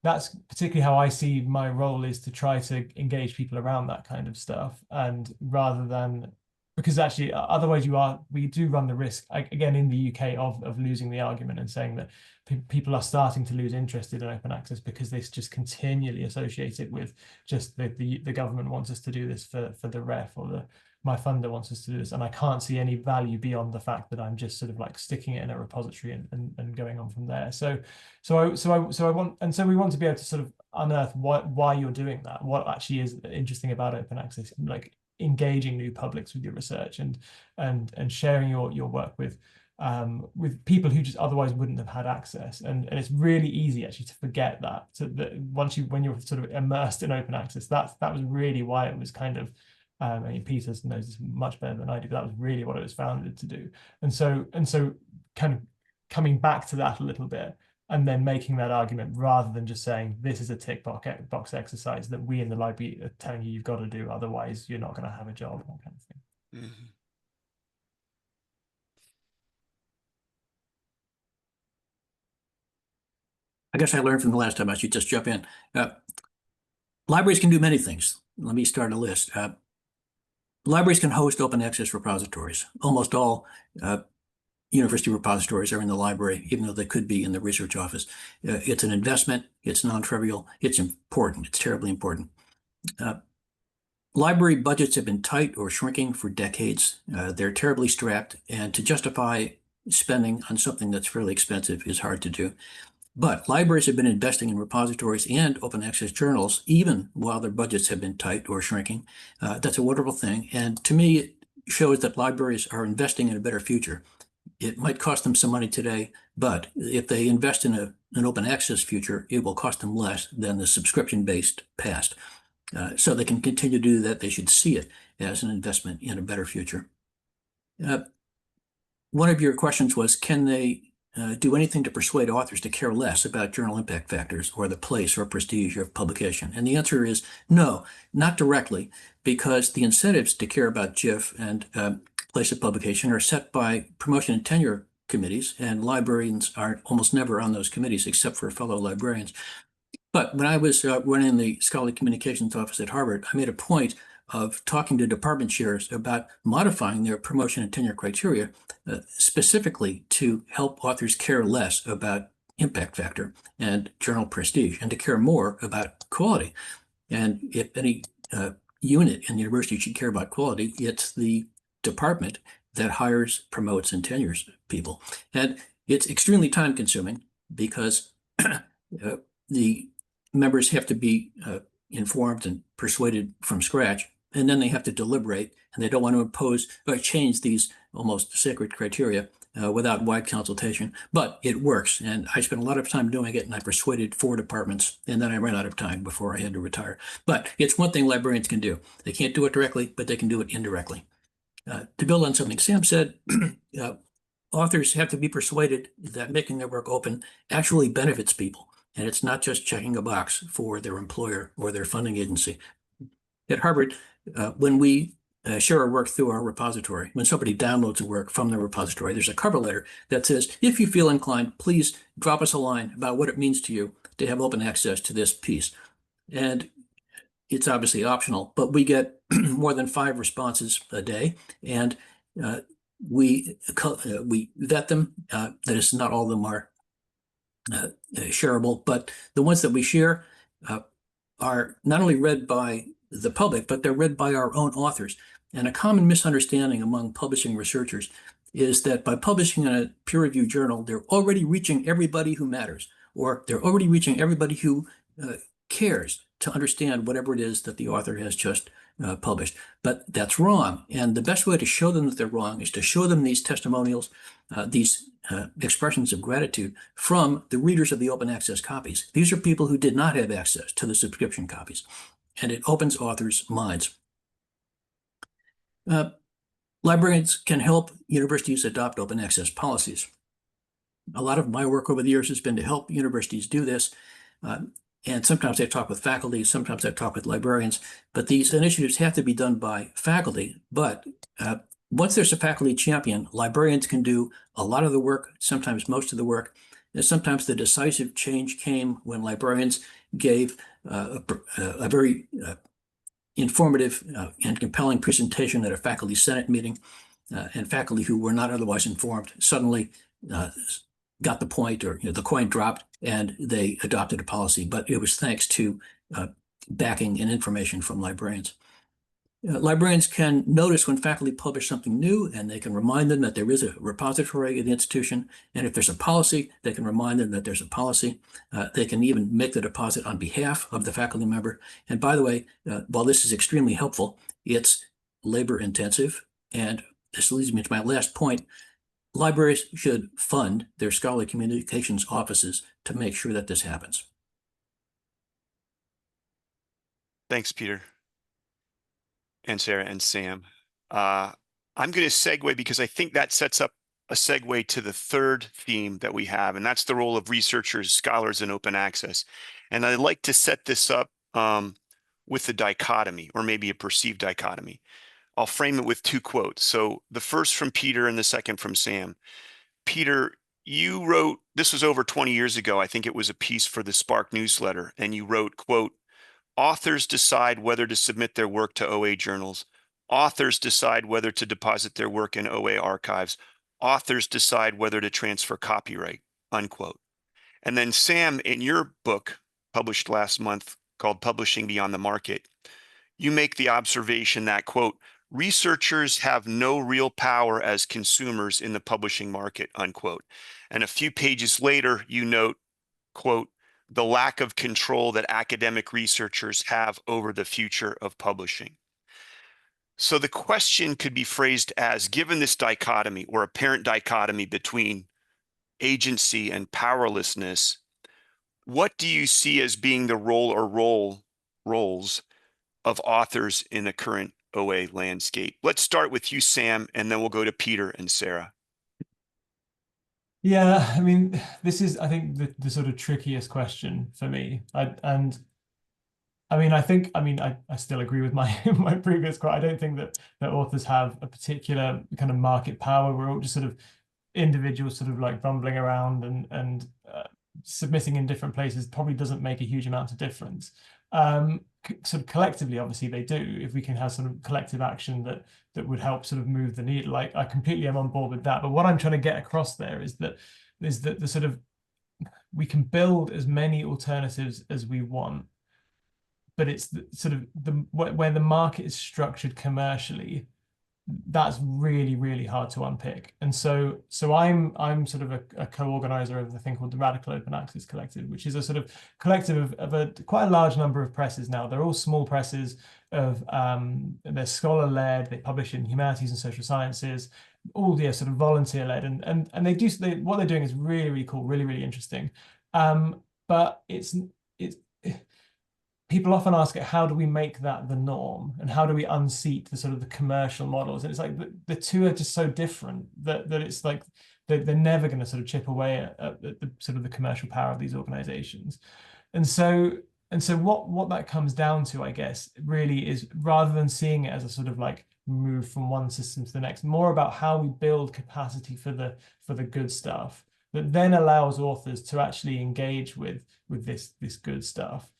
that's particularly how I see my role, is to try to engage people around that kind of stuff, and rather than, because actually otherwise we do run the risk again in the UK of losing the argument and saying that people are starting to lose interest in open access because they just continually associate it with just the government wants us to do this for the ref, or my funder wants us to do this, and I can't see any value beyond the fact that I'm just sort of like sticking it in a repository and going on from there. So we want to be able to sort of unearth why you're doing that, what actually is interesting about open access, like engaging new publics with your research and sharing your work with people who just otherwise wouldn't have had access. And it's really easy actually to forget that. So that when you're sort of immersed in open access, that was really why it was kind of, I mean, Peter knows this much better than I do, but that was really what it was founded to do. And so kind of coming back to that a little bit, and then making that argument rather than just saying this is a tick box exercise that we in the library are telling you you've got to do, otherwise you're not going to have a job, that kind of thing. Mm-hmm. I guess I learned from the last time. I should just jump in. Libraries can do many things. Let me start a list. Libraries can host open access repositories. Almost all university repositories are in the library, even though they could be in the research office. It's an investment. It's non-trivial. It's important. It's terribly important. Library budgets have been tight or shrinking for decades. They're terribly strapped, and to justify spending on something that's fairly expensive is hard to do. But libraries have been investing in repositories and open access journals, even while their budgets have been tight or shrinking. That's a wonderful thing. And to me, it shows that libraries are investing in a better future. It might cost them some money today, but if they invest in an open access future, it will cost them less than the subscription-based past. So they can continue to do that. They should see it as an investment in a better future. One of your questions was, can they do anything to persuade authors to care less about journal impact factors or the place or prestige of publication? And the answer is no, not directly, because the incentives to care about JIF and place of publication are set by promotion and tenure committees, and librarians are almost never on those committees except for fellow librarians. But when I was running the scholarly communications office at Harvard, I made a point of talking to department chairs about modifying their promotion and tenure criteria specifically to help authors care less about impact factor and journal prestige and to care more about quality. And if any unit in the university should care about quality, it's the department that hires, promotes, and tenures people. And it's extremely time consuming because the members have to be informed and persuaded from scratch, and then they have to deliberate, and they don't want to impose or change these almost sacred criteria without wide consultation. But it works, and I spent a lot of time doing it, and I persuaded 4 departments, and then I ran out of time before I had to retire. But it's one thing librarians can do. They can't do it directly, but they can do it indirectly. To build on something Sam said, authors have to be persuaded that making their work open actually benefits people. And it's not just checking a box for their employer or their funding agency. At Harvard, when we share our work through our repository, when somebody downloads a work from the repository, there's a cover letter that says, if you feel inclined, please drop us a line about what it means to you to have open access to this piece. And it's obviously optional, but we get more than 5 responses a day, and we vet them. That is, not all of them are shareable, but the ones that we share are not only read by the public, but they're read by our own authors. And a common misunderstanding among publishing researchers is that by publishing in a peer-reviewed journal, they're already reaching everybody who matters, or they're already reaching everybody who cares to understand whatever it is that the author has just published. But that's wrong. And the best way to show them that they're wrong is to show them these testimonials, these expressions of gratitude from the readers of the open access copies. These are people who did not have access to the subscription copies, and it opens authors' minds. Librarians can help universities adopt open access policies. A lot of my work over the years has been to help universities do this. And sometimes I talk with faculty, sometimes I talk with librarians, but these initiatives have to be done by faculty. But once there's a faculty champion, librarians can do a lot of the work, sometimes most of the work. And sometimes the decisive change came when librarians gave a very informative and compelling presentation at a faculty senate meeting, and faculty who were not otherwise informed suddenly got the point, or the coin dropped, and they adopted a policy. But it was thanks to backing and information from librarians. Librarians can notice when faculty publish something new, and they can remind them that there is a repository at the institution. And if there's a policy, they can remind them that there's a policy. They can even make the deposit on behalf of the faculty member. And by the way, while this is extremely helpful, it's labor intensive. And this leads me to my last point. Libraries should fund their scholarly communications offices to make sure that this happens. Thanks, Peter and Sarah and Sam. I'm going to segue because I think that sets up a segue to the third theme that we have, and that's the role of researchers, scholars in open access. And I'd like to set this up with a dichotomy, or maybe a perceived dichotomy. I'll frame it with 2 quotes. So the first from Peter and the second from Sam. Peter, you wrote, this was over 20 years ago, I think it was a piece for the Spark newsletter, and you wrote, quote, authors decide whether to submit their work to OA journals. Authors decide whether to deposit their work in OA archives. Authors decide whether to transfer copyright, unquote. And then Sam, in your book, published last month, called Publishing Beyond the Market, you make the observation that, quote, researchers have no real power as consumers in the publishing market, unquote. And a few pages later, you note, quote, the lack of control that academic researchers have over the future of publishing. So the question could be phrased as, given this dichotomy, or apparent dichotomy between agency and powerlessness, what do you see as being the role or roles of authors in the current OA landscape? Let's start with you, Sam, and then we'll go to Peter and Sarah. Yeah, I mean, this is, I think, the sort of trickiest question for me. I still agree with my my previous quote. I don't think that authors have a particular kind of market power. We're all just sort of individuals, sort of like bumbling around and submitting in different places probably doesn't make a huge amount of difference. Sort of collectively, obviously they do. If we can have sort of collective action that would help sort of move the needle, like I completely am on board with that. But what I'm trying to get across there is that the sort of, we can build as many alternatives as we want, but it's where the market is structured commercially, that's really, really hard to unpick. And so I'm sort of a co-organizer of the thing called the Radical Open Access Collective, which is a sort of collective of a quite a large number of presses now. They're all small presses of they're scholar-led, they publish in humanities and social sciences, all sort of volunteer-led, and what they're doing is really, really cool, really, really interesting. But it's people often ask, how do we make that the norm, and how do we unseat the sort of the commercial models? And it's like the two are just so different that it's like they're never going to sort of chip away at the sort of the commercial power of these organizations. And so what that comes down to, I guess, really is, rather than seeing it as a sort of like move from one system to the next, more about how we build capacity for the good stuff that then allows authors to actually engage with this good stuff.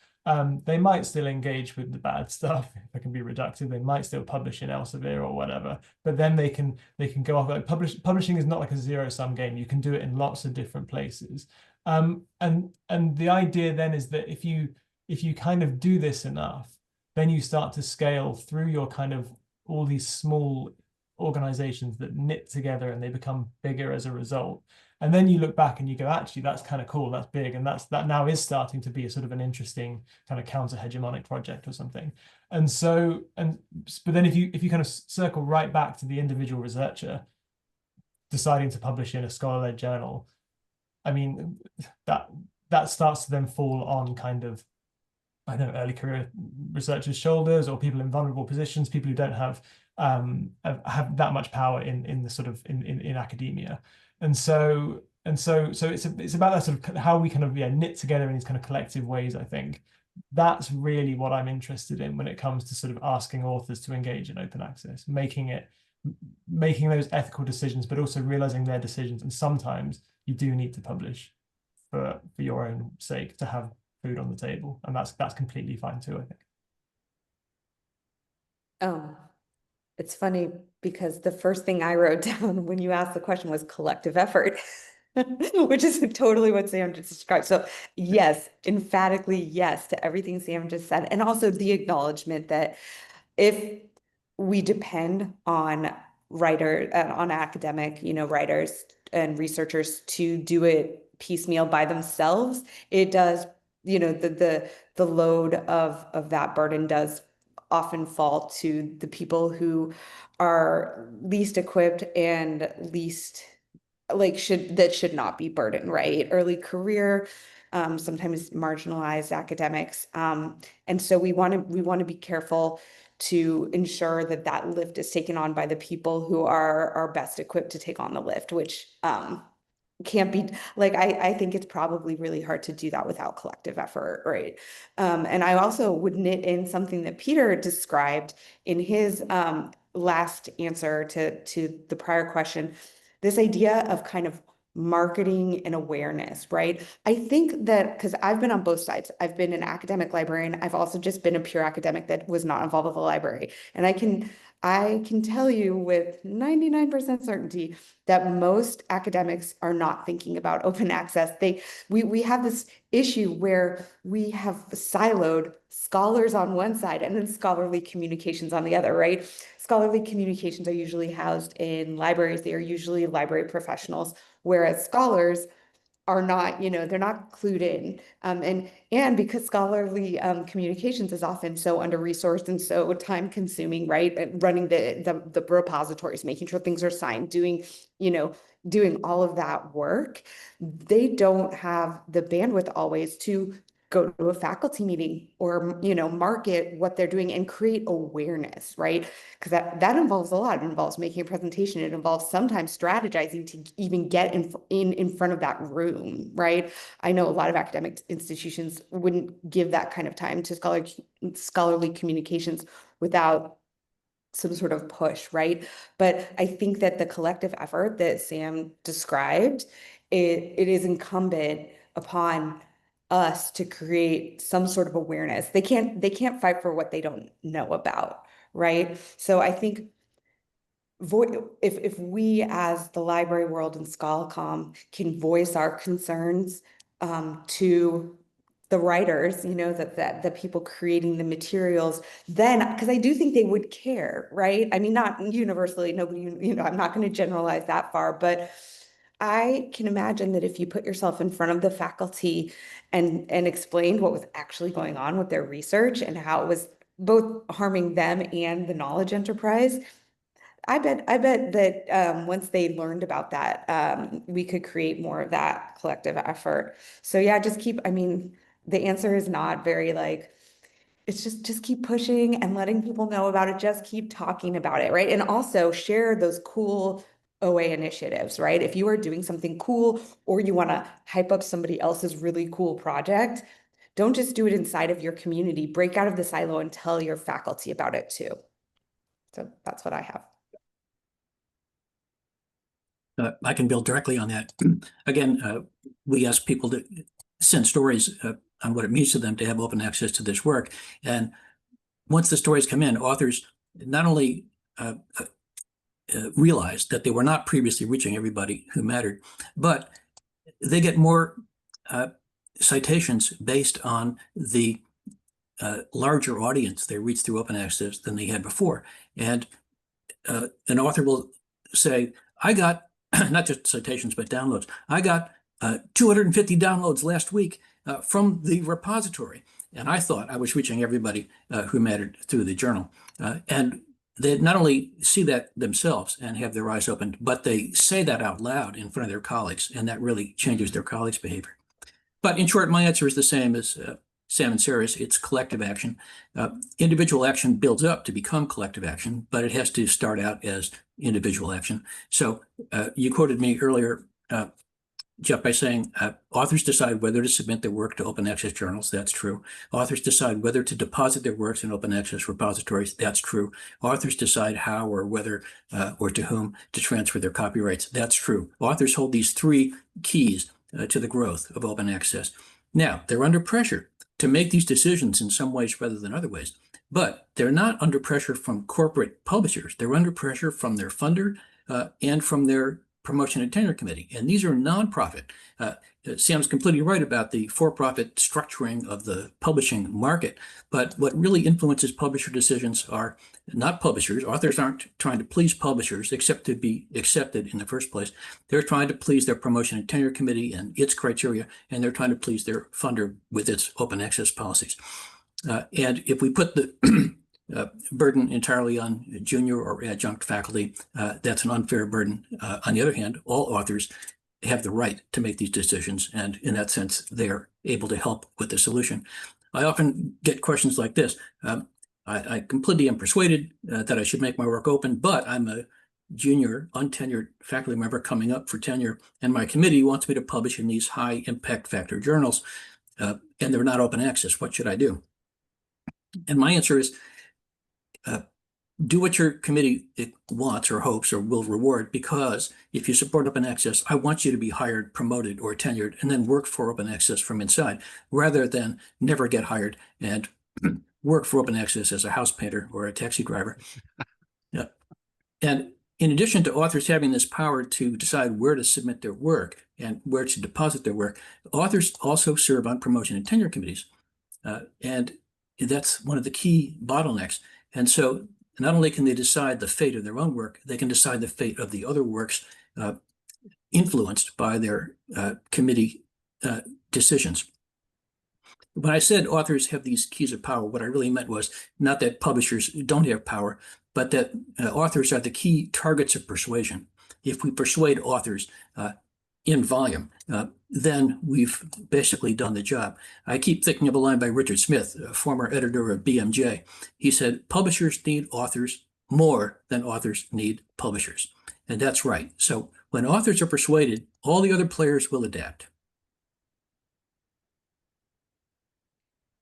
They might still engage with the bad stuff, if I can be reductive. They might still publish in Elsevier or whatever, but then they can go off. Like publishing is not like a zero-sum game. You can do it in lots of different places. And the idea then is that if you kind of do this enough, then you start to scale through your kind of all these small organizations that knit together, and they become bigger as a result. And then you look back and you go, actually, that's kind of cool, that's big, and that now is starting to be a sort of an interesting kind of counter-hegemonic project or something. And so, but then if you kind of circle right back to the individual researcher deciding to publish in a scholar-led journal, I mean, that starts to then fall on kind of, I don't know, early career researchers' shoulders, or people in vulnerable positions, people who don't have that much power in the sort of in academia. And so it's about that sort of how we kind of knit together in these kind of collective ways. I think that's really what I'm interested in when it comes to sort of asking authors to engage in open access, making those ethical decisions, but also realizing their decisions. And sometimes you do need to publish for your own sake to have food on the table, and that's completely fine too, I think. It's funny because the first thing I wrote down when you asked the question was collective effort, which is totally what Sam just described. So yes, emphatically yes to everything Sam just said, and also the acknowledgement that if we depend on on academic, writers and researchers to do it piecemeal by themselves, it does, the load of that burden does often fall to the people who are least equipped and least should not be burdened, right? Early career, sometimes marginalized academics. And so we want to be careful to ensure that lift is taken on by the people who are best equipped to take on the lift, which can't be like, I think it's probably really hard to do that without collective effort, right? And I also would knit in something that Peter described in his last answer to the prior question, this idea of kind of marketing and awareness, right? I think that because I've been on both sides, I've been an academic librarian, I've also just been a pure academic that was not involved with the library. And I can tell you with 99% certainty that most academics are not thinking about open access. We have this issue where we have siloed scholars on one side and then scholarly communications on the other, right? Scholarly communications are usually housed in libraries. They are usually library professionals, whereas scholars are not, they're not clued in. And because scholarly communications is often so under-resourced and so time-consuming, right? Running the repositories, making sure things are signed, doing all of that work, they don't have the bandwidth always to go to a faculty meeting or, market what they're doing and create awareness, right? Because that involves a lot. It involves making a presentation. It involves sometimes strategizing to even get in front of that room, right? I know a lot of academic institutions wouldn't give that kind of time to scholarly communications without some sort of push, right? But I think that the collective effort that Sam described, it is incumbent upon us to create some sort of awareness. They can't fight for what they don't know about, right? So I think if we as the library world and Scholarcom can voice our concerns to the writers, that the people creating the materials, then, because I do think they would care, right? I mean, not universally, nobody, I'm not going to generalize that far, but I can imagine that if you put yourself in front of the faculty and explained what was actually going on with their research and how it was both harming them and the knowledge enterprise, I bet that once they learned about that, we could create more of that collective effort. So yeah, I mean, the answer is not very it's just keep pushing and letting people know about it. Just keep talking about it, right? And also share those cool OA initiatives, right? If you are doing something cool or you want to hype up somebody else's really cool project, don't just do it inside of your community. Break out of the silo and tell your faculty about it too. So that's what I have. I can build directly on that. Again, we ask people to send stories on what it means to them to have open access to this work. And once the stories come in, authors not only realize that they were not previously reaching everybody who mattered, but they get more citations based on the larger audience they reach through open access than they had before. And an author will say, I got not just citations, but downloads. I got 250 downloads last week from the repository. And I thought I was reaching everybody who mattered through the journal. And they not only see that themselves and have their eyes opened, but they say that out loud in front of their colleagues. And that really changes their colleagues' behavior. But in short, my answer is the same as Sam and Sarah's. It's collective action. Individual action builds up to become collective action, but it has to start out as individual action. So you quoted me earlier, Jeff, by saying authors decide whether to submit their work to open access journals. That's true. Authors decide whether to deposit their works in open access repositories. That's true. Authors decide how or whether or to whom to transfer their copyrights. That's true. Authors hold these three keys to the growth of open access. Now, they're under pressure to make these decisions in some ways rather than other ways, but they're not under pressure from corporate publishers. They're under pressure from their funder and from their promotion and tenure committee. And these are nonprofit. Sam's completely right about the for-profit structuring of the publishing market. But what really influences publisher decisions are not publishers. Authors aren't trying to please publishers except to be accepted in the first place. They're trying to please their promotion and tenure committee and its criteria, and they're trying to please their funder with its open access policies. And if we put the burden entirely on junior or adjunct faculty, that's an unfair burden. On the other hand, all authors have the right to make these decisions, and in that sense, they're able to help with the solution. I often get questions like this. I completely am persuaded that I should make my work open, but I'm a junior, untenured faculty member coming up for tenure, and my committee wants me to publish in these high impact factor journals, and they're not open access. What should I do? And my answer is, do what your committee wants or hopes or will reward, because if you support open access, I want you to be hired, promoted, or tenured, and then work for open access from inside, rather than never get hired and work for open access as a house painter or a taxi driver. Yeah. And in addition to authors having this power to decide where to submit their work and where to deposit their work, authors also serve on promotion and tenure committees. And that's one of the key bottlenecks. And so not only can they decide the fate of their own work, they can decide the fate of the other works influenced by their committee decisions. When I said authors have these keys of power, what I really meant was not that publishers don't have power, but that authors are the key targets of persuasion. If we persuade authors in volume, then we've basically done the job. I keep thinking of a line by Richard Smith, a former editor of BMJ. He said, publishers need authors more than authors need publishers. And that's right. So when authors are persuaded, all the other players will adapt.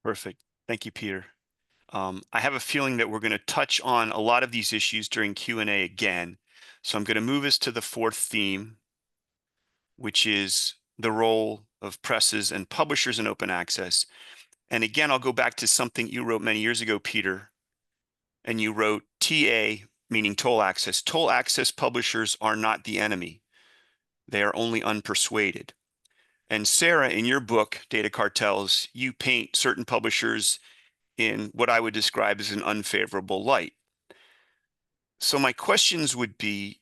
Perfect. Thank you, Peter. I have a feeling that we're going to touch on a lot of these issues during Q&A again. So I'm going to move us to the fourth theme, which is the role of presses and publishers in open access. And again, I'll go back to something you wrote many years ago, Peter. And you wrote TA, meaning toll access. Toll access publishers are not the enemy. They are only unpersuaded. And Sarah, in your book, Data Cartels, you paint certain publishers in what I would describe as an unfavorable light. So my questions would be,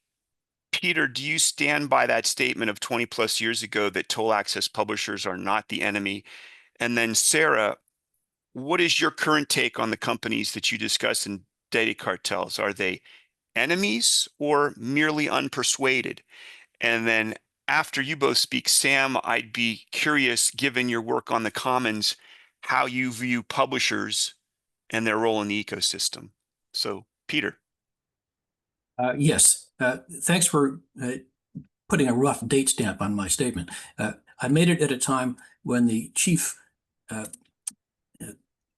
Peter, do you stand by that statement of 20 plus years ago that toll access publishers are not the enemy? And then Sarah, what is your current take on the companies that you discuss in Data Cartels? Are they enemies or merely unpersuaded? And then after you both speak, Sam, I'd be curious, given your work on the Commons, how you view publishers and their role in the ecosystem. So, Peter. Yes, thanks for putting a rough date stamp on my statement. I made it at a time when the chief uh,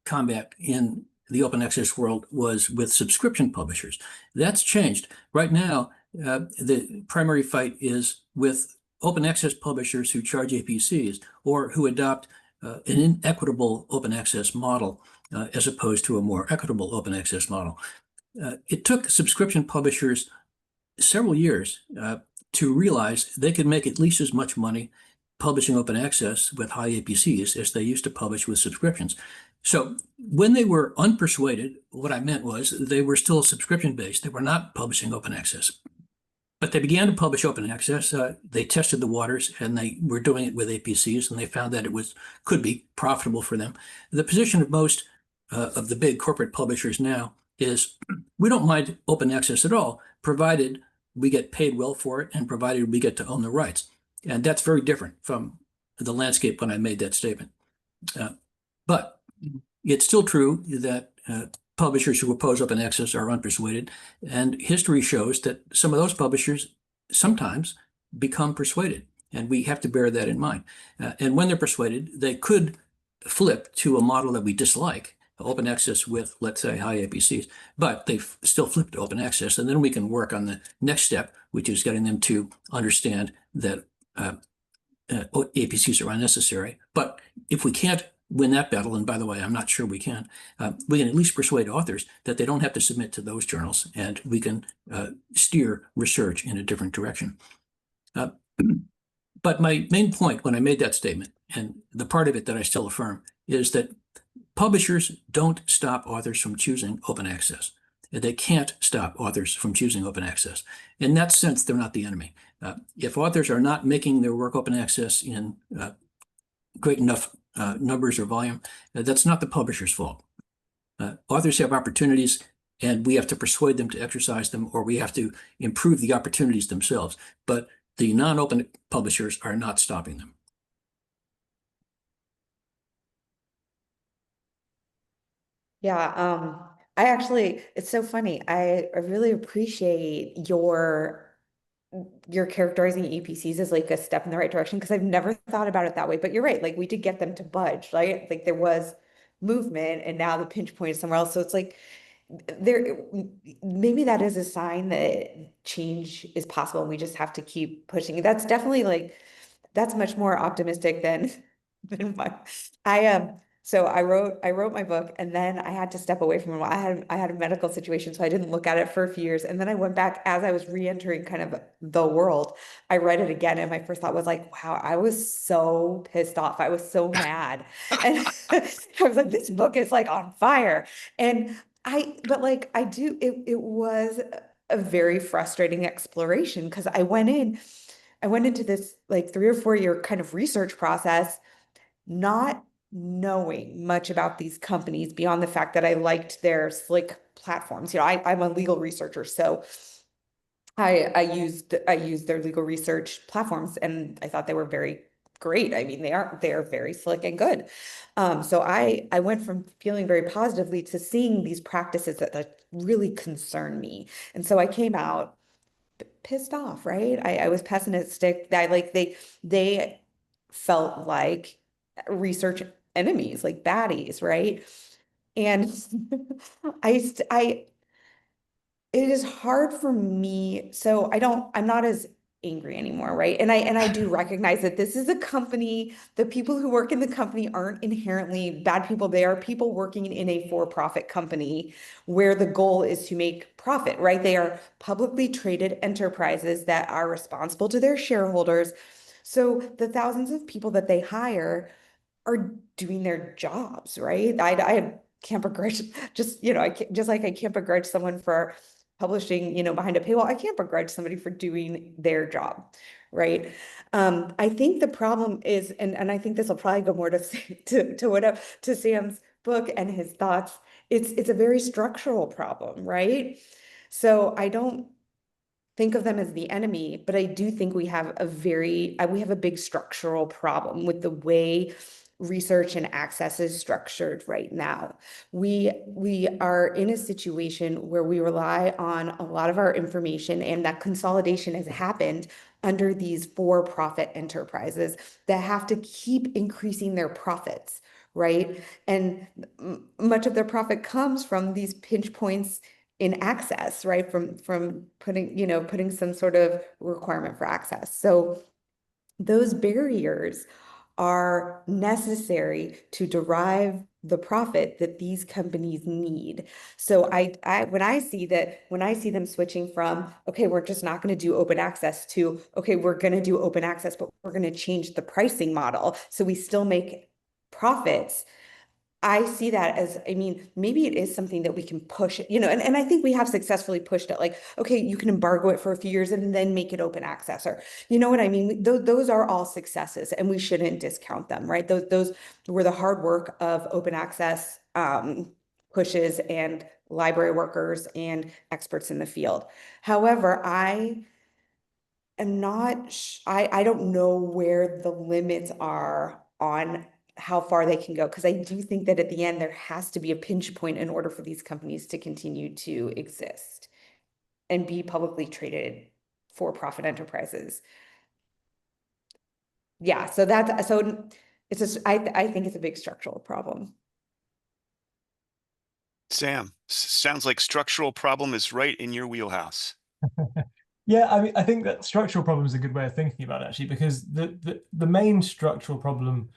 combat in the open access world was with subscription publishers. That's changed. Right now, the primary fight is with open access publishers who charge APCs or who adopt an inequitable open access model as opposed to a more equitable open access model. It took subscription publishers several years to realize they could make at least as much money publishing open access with high APCs as they used to publish with subscriptions. So when they were unpersuaded, what I meant was they were still subscription based. They were not publishing open access. But they began to publish open access. They tested the waters and they were doing it with APCs, and they found that it could be profitable for them. The position of most of the big corporate publishers now is we don't mind open access at all, provided we get paid well for it and provided we get to own the rights. And that's very different from the landscape when I made that statement. But it's still true that publishers who oppose open access are unpersuaded. And history shows that some of those publishers sometimes become persuaded. And we have to bear that in mind. And when they're persuaded, they could flip to a model that we dislike, open access with, let's say, high APCs, but they've still flipped to open access. And then we can work on the next step, which is getting them to understand that APCs are unnecessary. But if we can't win that battle, and by the way, I'm not sure we can at least persuade authors that they don't have to submit to those journals, and we can steer research in a different direction. But my main point when I made that statement, and the part of it that I still affirm, is that publishers don't stop authors from choosing open access. They can't stop authors from choosing open access. In that sense, they're not the enemy. If authors are not making their work open access in great enough numbers or volume, that's not the publisher's fault. Authors have opportunities, and we have to persuade them to exercise them, or we have to improve the opportunities themselves. But the non-open publishers are not stopping them. Yeah, I actually, it's so funny. I really appreciate your characterizing EPCs as like a step in the right direction, because I've never thought about it that way. But you're right, like we did get them to budge, right? Like there was movement, and now the pinch point is somewhere else. So it's like there, maybe that is a sign that change is possible, and we just have to keep pushing. That's definitely like, that's much more optimistic than my, so I wrote my book, and then I had to step away from it. I had a medical situation, so I didn't look at it for a few years. And then I went back as I was re-entering kind of the world. I read it again, and my first thought was like, wow, I was so pissed off. I was so mad. And I was like, this book is like on fire. And but like it was a very frustrating exploration, because I went into this like 3 or 4 year kind of research process, not knowing much about these companies beyond the fact that I liked their slick platforms. You know, I'm a legal researcher, so I used their legal research platforms, and I thought they were very great. I mean, they're very slick and good. So I went from feeling very positively to seeing these practices that really concern me. And so I came out pissed off, right? I was pessimistic. They felt like research enemies, like baddies, right? And it is hard for me. So I'm not as angry anymore, right? And I do recognize that this is a company. The people who work in the company aren't inherently bad people. They are people working in a for-profit company where the goal is to make profit, right? They are publicly traded enterprises that are responsible to their shareholders. So the thousands of people that they hire are doing their jobs, right? I can't begrudge, just, you know, just like I can't begrudge someone for publishing, you know, behind a paywall. I can't begrudge somebody for doing their job, right? I think the problem is, and I think this will probably go more to Sam's book and his thoughts. It's a very structural problem, right? So I don't think of them as the enemy, but I do think we have a big structural problem with the way research and access is structured right now. We are in a situation where we rely on a lot of our information, and that consolidation has happened under these for-profit enterprises that have to keep increasing their profits, right? And much of their profit comes from these pinch points in access, right? From putting some sort of requirement for access. So those barriers are necessary to derive the profit that these companies need. So when I see them switching from, okay, we're just not going to do open access, to, okay, we're going to do open access, but we're going to change the pricing model so we still make profits. I see that as, I mean, maybe it is something that we can push, and I think we have successfully pushed it, like, okay, you can embargo it for a few years and then make it open access, or, you know what I mean? Those are all successes and we shouldn't discount them, right? Those were the hard work of open access pushes and library workers and experts in the field. However, I don't know where the limits are on how far they can go, because I do think that at the end there has to be a pinch point in order for these companies to continue to exist and be publicly traded for-profit enterprises. Yeah, so I think it's a big structural problem. Sam, sounds like structural problem is right in your wheelhouse. Yeah, I mean, I think that structural problem is a good way of thinking about it, actually, because the main structural problem,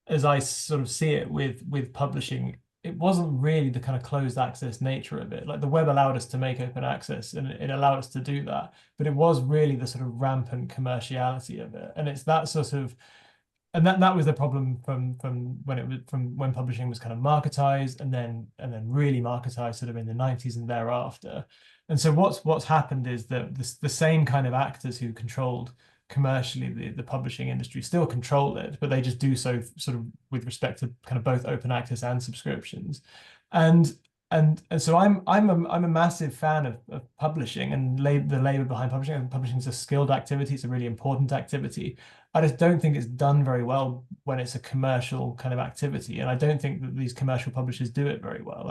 as I sort of see it with publishing, it wasn't really the kind of closed access nature of it. Like, the web allowed us to make open access and it allowed us to do that, but it was really the sort of rampant commerciality of it. And it's that sort of, and that was the problem from when publishing was kind of marketized and then really marketized sort of in the 90s and thereafter. And so what's happened is that the same kind of actors who controlled commercially the publishing industry still control it, but they just do so sort of with respect to kind of both open access and subscriptions. And so I'm a massive fan of publishing and the labor behind publishing. And publishing is a skilled activity. It's a really important activity. I just don't think it's done very well when it's a commercial kind of activity, and I don't think that these commercial publishers do it very well.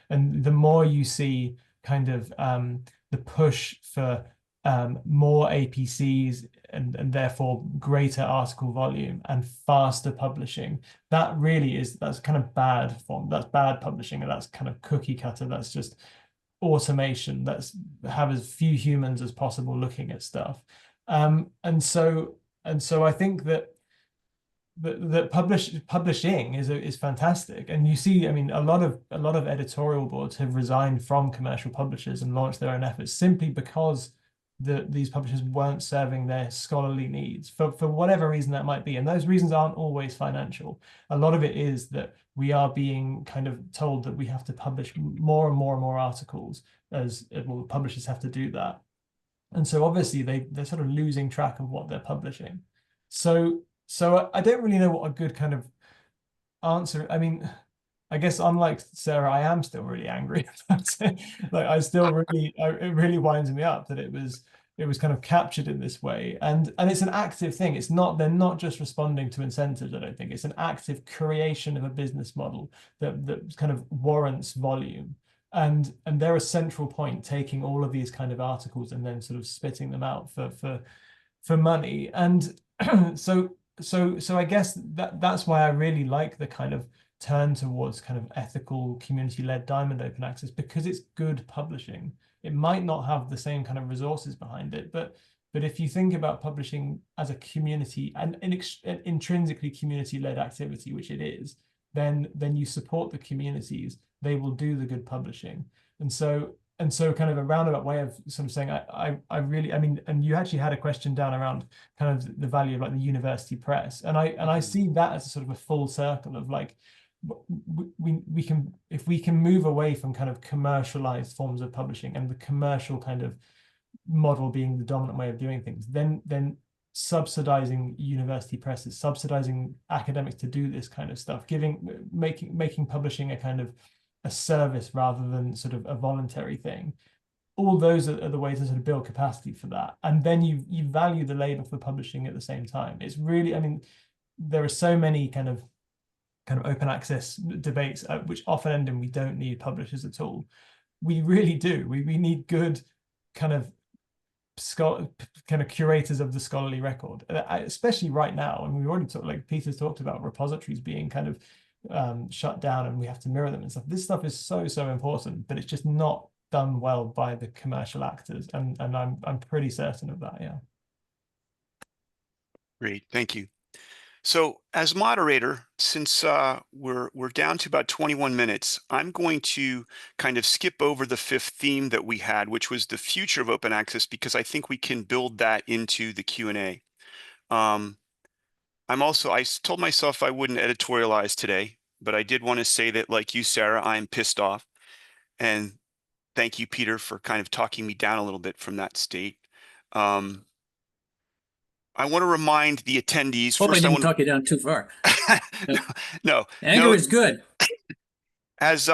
And the more you see kind of the push for more APCs and therefore greater article volume and faster publishing, that's kind of bad form. That's bad publishing, and that's kind of cookie cutter. That's just automation. That's have as few humans as possible looking at stuff. And so I think that publishing is fantastic, and you see, I mean, a lot of editorial boards have resigned from commercial publishers and launched their own efforts simply because these publishers weren't serving their scholarly needs for whatever reason that might be, and those reasons aren't always financial. A lot of it is that we are being kind of told that we have to publish more and more and more articles, as well, publishers have to do that. And so obviously they're sort of losing track of what they're publishing. So I don't really know what a good kind of answer. I mean, I guess unlike Sarah, I am still really angry about it. Like, it really winds me up that it was kind of captured in this way. And it's an active thing. They're not just responding to incentives, I don't think. It's an active creation of a business model that kind of warrants volume. And they're a central point, taking all of these kind of articles and then sort of spitting them out for money. And so I guess that's why I really like the kind of turn towards kind of ethical, community-led diamond open access, because it's good publishing. It might not have the same kind of resources behind it, but if you think about publishing as a community and an intrinsically community-led activity, which it is, then you support the communities. They will do the good publishing. And so kind of a roundabout way of sort of saying, I really, I mean, and you actually had a question down around kind of the value of like the university press. And I see that as a sort of a full circle of like, we can, if we can move away from kind of commercialized forms of publishing and the commercial kind of model being the dominant way of doing things, then subsidizing university presses, subsidizing academics to do this kind of stuff, making publishing a kind of a service rather than sort of a voluntary thing. All those are the ways to sort of build capacity for that. And then you value the labor for publishing at the same time. It's really, I mean, there are so many kind of kind of open access debates, which often end in we don't need publishers at all. We really do. We need good kind of curators of the scholarly record, especially right now. And we've already talked, like Peter's talked about repositories being kind of shut down, and we have to mirror them and stuff. This stuff is so important, but it's just not done well by the commercial actors, and I'm pretty certain of that. Yeah. Great, thank you. So as moderator, since we're down to about 21 minutes, I'm going to kind of skip over the fifth theme that we had, which was the future of open access, because I think we can build that into the Q&A. I told myself I wouldn't editorialize today, but I did want to say that, like you, Sarah, I'm pissed off. And thank you, Peter, for kind of talking me down a little bit from that state. I want to remind the attendees. Hope I First, didn't talk you down too far. No. Anger is good. As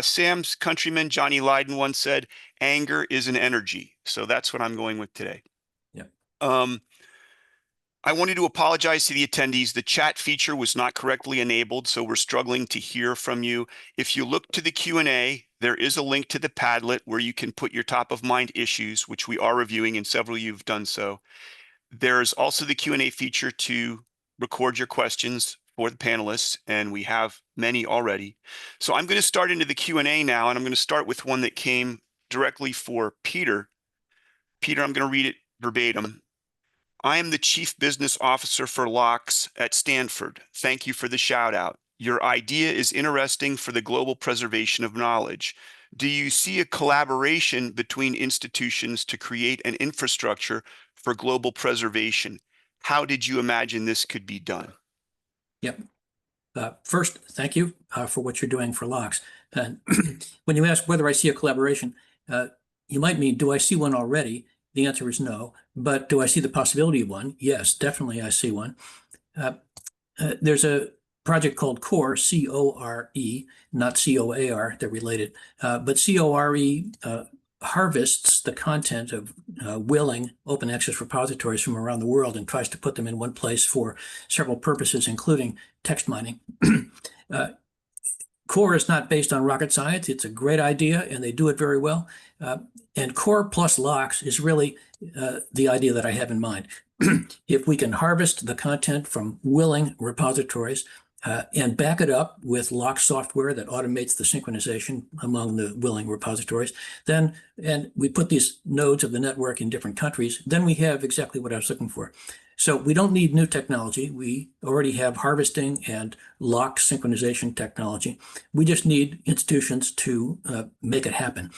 Sam's countryman Johnny Lydon once said, anger is an energy. So that's what I'm going with today. Yep. I wanted to apologize to the attendees. The chat feature was not correctly enabled, so we're struggling to hear from you. If you look to the Q&A, there is a link to the Padlet where you can put your top of mind issues, which we are reviewing, and several of you have done so. There's also the Q&A feature to record your questions for the panelists, and we have many already. So I'm going to start into the Q&A now, and I'm going to start with one that came directly for Peter. Peter, I'm going to read it verbatim. I am the Chief Business Officer for LOCKSS at Stanford. Thank you for the shout out. Your idea is interesting for the global preservation of knowledge. Do you see a collaboration between institutions to create an infrastructure for global preservation? How did you imagine this could be done? Yep. First, thank you for what you're doing for LOCKSS. And when you ask whether I see a collaboration, you might mean, do I see one already? The answer is no. But do I see the possibility of one? Yes, definitely I see one. There's a project called CORE, C-O-R-E, not C-O-A-R, they're related. But C-O-R-E harvests the content of willing open access repositories from around the world and tries to put them in one place for several purposes, including text mining. CORE is not based on rocket science. It's a great idea, and they do it very well. And CORE plus LOCKSS is really the idea that I have in mind. If we can harvest the content from willing repositories and back it up with LOCKSS software that automates the synchronization among the willing repositories, then, and we put these nodes of the network in different countries, then we have exactly what I was looking for. So we don't need new technology. We already have harvesting and lock synchronization technology. We just need institutions to make it happen.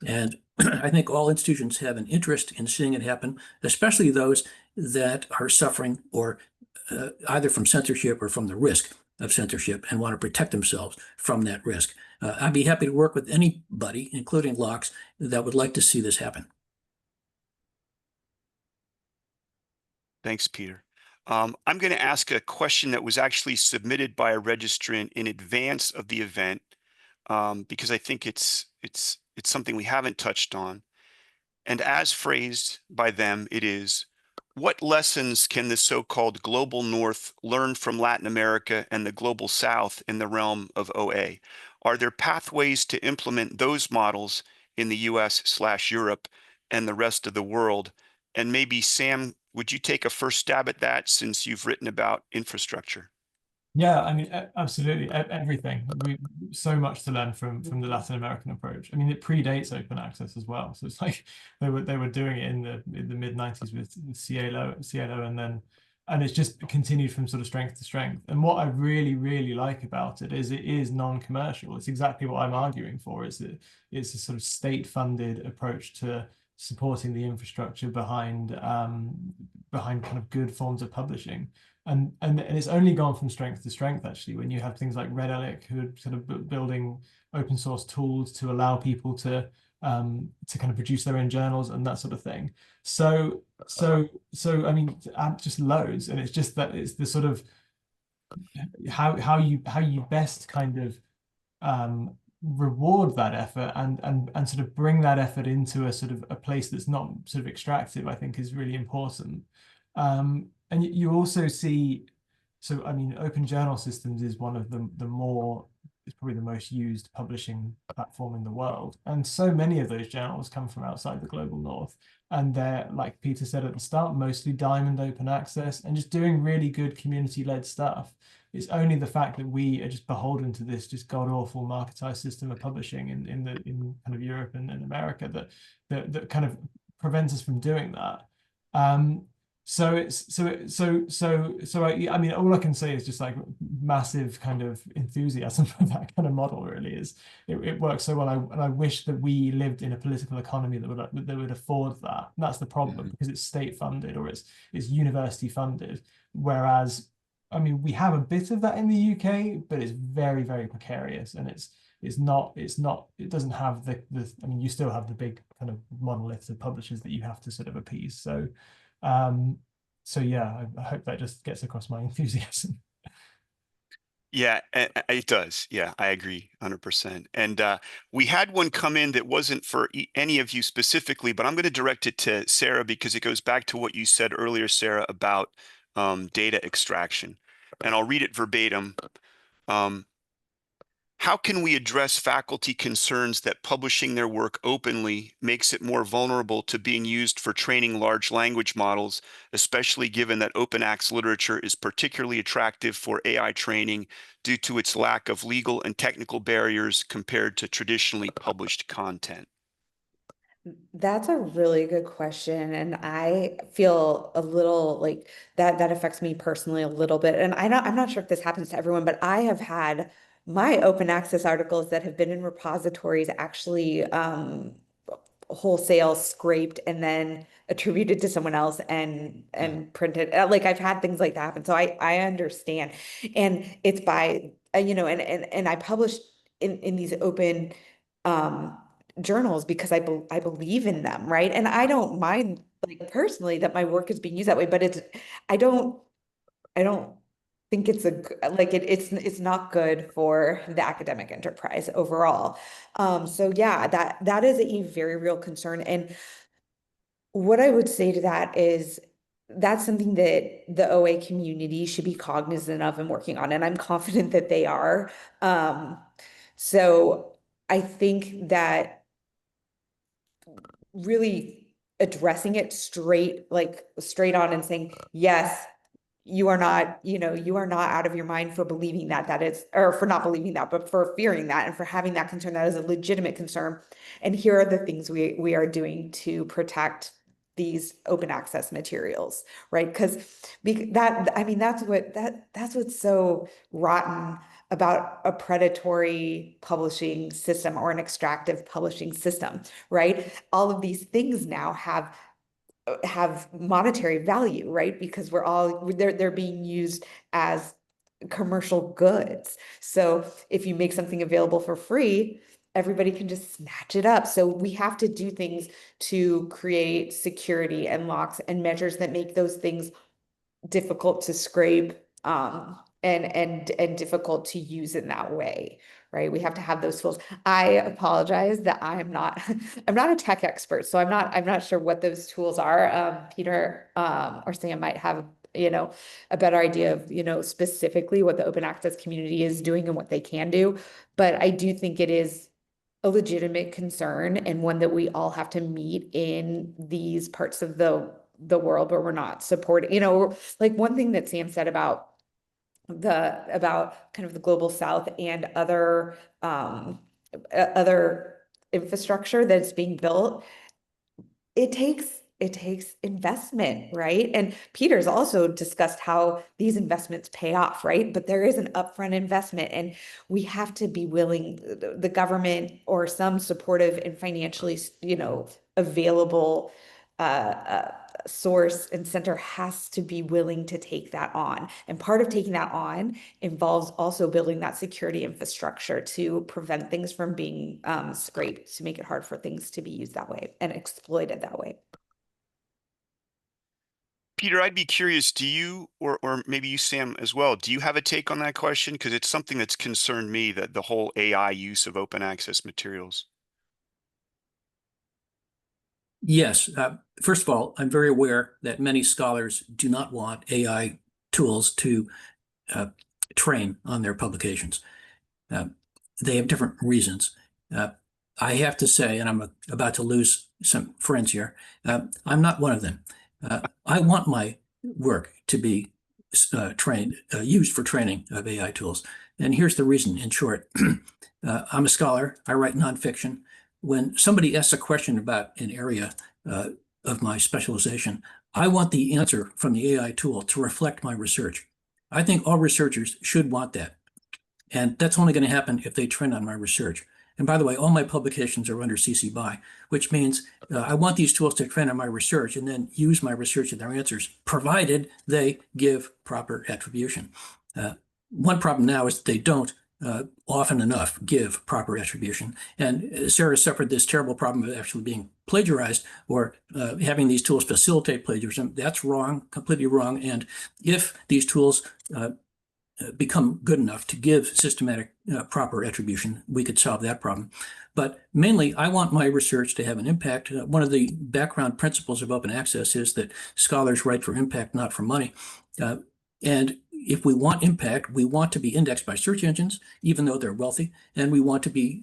And I think all institutions have an interest in seeing it happen, especially those that are suffering or either from censorship or from the risk of censorship and want to protect themselves from that risk. I'd be happy to work with anybody, including LOCKSS, that would like to see this happen. Thanks, Peter. I'm going to ask a question that was actually submitted by a registrant in advance of the event, because I think it's something we haven't touched on. And as phrased by them, it is, what lessons can the so-called global North learn from Latin America and the global South in the realm of OA? Are there pathways to implement those models in the US/Europe and the rest of the world? And maybe, Sam, would you take a first stab at that since you've written about infrastructure? Yeah, I mean, absolutely, everything. So much to learn from the Latin American approach. I mean, it predates open access as well. So it's like they were doing it in the mid-90s with CALO, and it's just continued from sort of strength to strength. And what I really like about it is non-commercial. It's exactly what I'm arguing for. It's a sort of state-funded approach to supporting the infrastructure behind kind of good forms of publishing. And it's only gone from strength to strength, actually, when you have things like Red who are sort of building open source tools to allow people to kind of produce their own journals and that sort of thing. So I mean, just loads. And it's just that it's the sort of how you best kind of reward that effort and sort of bring that effort into a sort of a place that's not sort of extractive, I think is really important. And you also see I mean, Open Journal Systems is one of the more, it's probably the most used publishing platform in the world. And so many of those journals come from outside the global north. And they're, like Peter said at the start, mostly diamond open access and just doing really good community-led stuff. It's only the fact that we are just beholden to this just god-awful marketized system of publishing in kind of Europe and America that kind of prevents us from doing that. I mean, all I can say is just like massive kind of enthusiasm for that kind of model. Really, is it works so well. And I wish that we lived in a political economy that would afford that. And that's the problem, because it's state funded or it's university funded. Whereas, I mean, we have a bit of that in the UK, but it's very, very precarious, and it doesn't have I mean, you still have the big kind of monoliths of publishers that you have to sort of appease. So yeah, I hope that just gets across my enthusiasm. Yeah, it does. Yeah, I agree 100%. And we had one come in that wasn't for any of you specifically, but I'm going to direct it to Sarah because it goes back to what you said earlier, Sarah, about data extraction. And I'll read it verbatim. How can we address faculty concerns that publishing their work openly makes it more vulnerable to being used for training large language models, especially given that open access literature is particularly attractive for AI training due to its lack of legal and technical barriers compared to traditionally published content? That's a really good question. And I feel a little like that affects me personally a little bit. And I'm not sure if this happens to everyone, but I have had my open access articles that have been in repositories actually wholesale scraped and then attributed to someone else and printed. Like I've had things like that happen. So I understand. And it's by and I published in these open journals because I believe in them, right? And I don't mind, like, personally, that my work is being used that way, but I don't think it's it's not good for the academic enterprise overall. So yeah, that is a very real concern. And what I would say to that is that's something that the OA community should be cognizant of and working on, and I'm confident that they are. So I think that really addressing it straight on and saying, yes, you are not, you are not out of your mind for believing that is, or for not believing that, but for fearing that and for having that concern. That is a legitimate concern. And here are the things we are doing to protect these open access materials, right? Because I mean, that's what's so rotten about a predatory publishing system or an extractive publishing system, right? All of these things now have monetary value, right? Because they're being used as commercial goods. So if you make something available for free, everybody can just snatch it up. So we have to do things to create security and locks and measures that make those things difficult to scrape, and difficult to use in that way, right? We have to have those tools. I apologize that I'm not I'm not a tech expert, so I'm not sure what those tools are. Peter or Sam might have a better idea of specifically what the open access community is doing and what they can do. But I do think it is a legitimate concern and one that we all have to meet in these parts of the world where we're not supporting, like one thing that Sam said about kind of the global south and other infrastructure that's being built, it takes investment, right? And Peter's also discussed how these investments pay off, right? But there is an upfront investment, and we have to be willing, the government or some supportive and financially, available source and center has to be willing to take that on. And part of taking that on involves also building that security infrastructure to prevent things from being scraped, to make it hard for things to be used that way and exploited that way. Peter, I'd be curious, do you, or maybe you, Sam, as well, do you have a take on that question? Because it's something that's concerned me, that the whole AI use of open access materials. Yes. First of all, I'm very aware that many scholars do not want AI tools to train on their publications. They have different reasons. I have to say, and I'm about to lose some friends here, I'm not one of them. I want my work to be used for training of AI tools. And here's the reason, in short. I'm a scholar. I write nonfiction. When somebody asks a question about an area of my specialization, I want the answer from the AI tool to reflect my research. I think all researchers should want that. And that's only going to happen if they train on my research. And by the way, all my publications are under CC BY, which means I want these tools to train on my research and then use my research in their answers, provided they give proper attribution. One problem now is that they don't often enough give proper attribution. And Sarah suffered this terrible problem of actually being plagiarized or having these tools facilitate plagiarism. That's wrong, completely wrong. And if these tools become good enough to give systematic proper attribution, we could solve that problem. But mainly, I want my research to have an impact. One of the background principles of open access is that scholars write for impact, not for money. And if we want impact, we want to be indexed by search engines, even though they're wealthy, and we want to be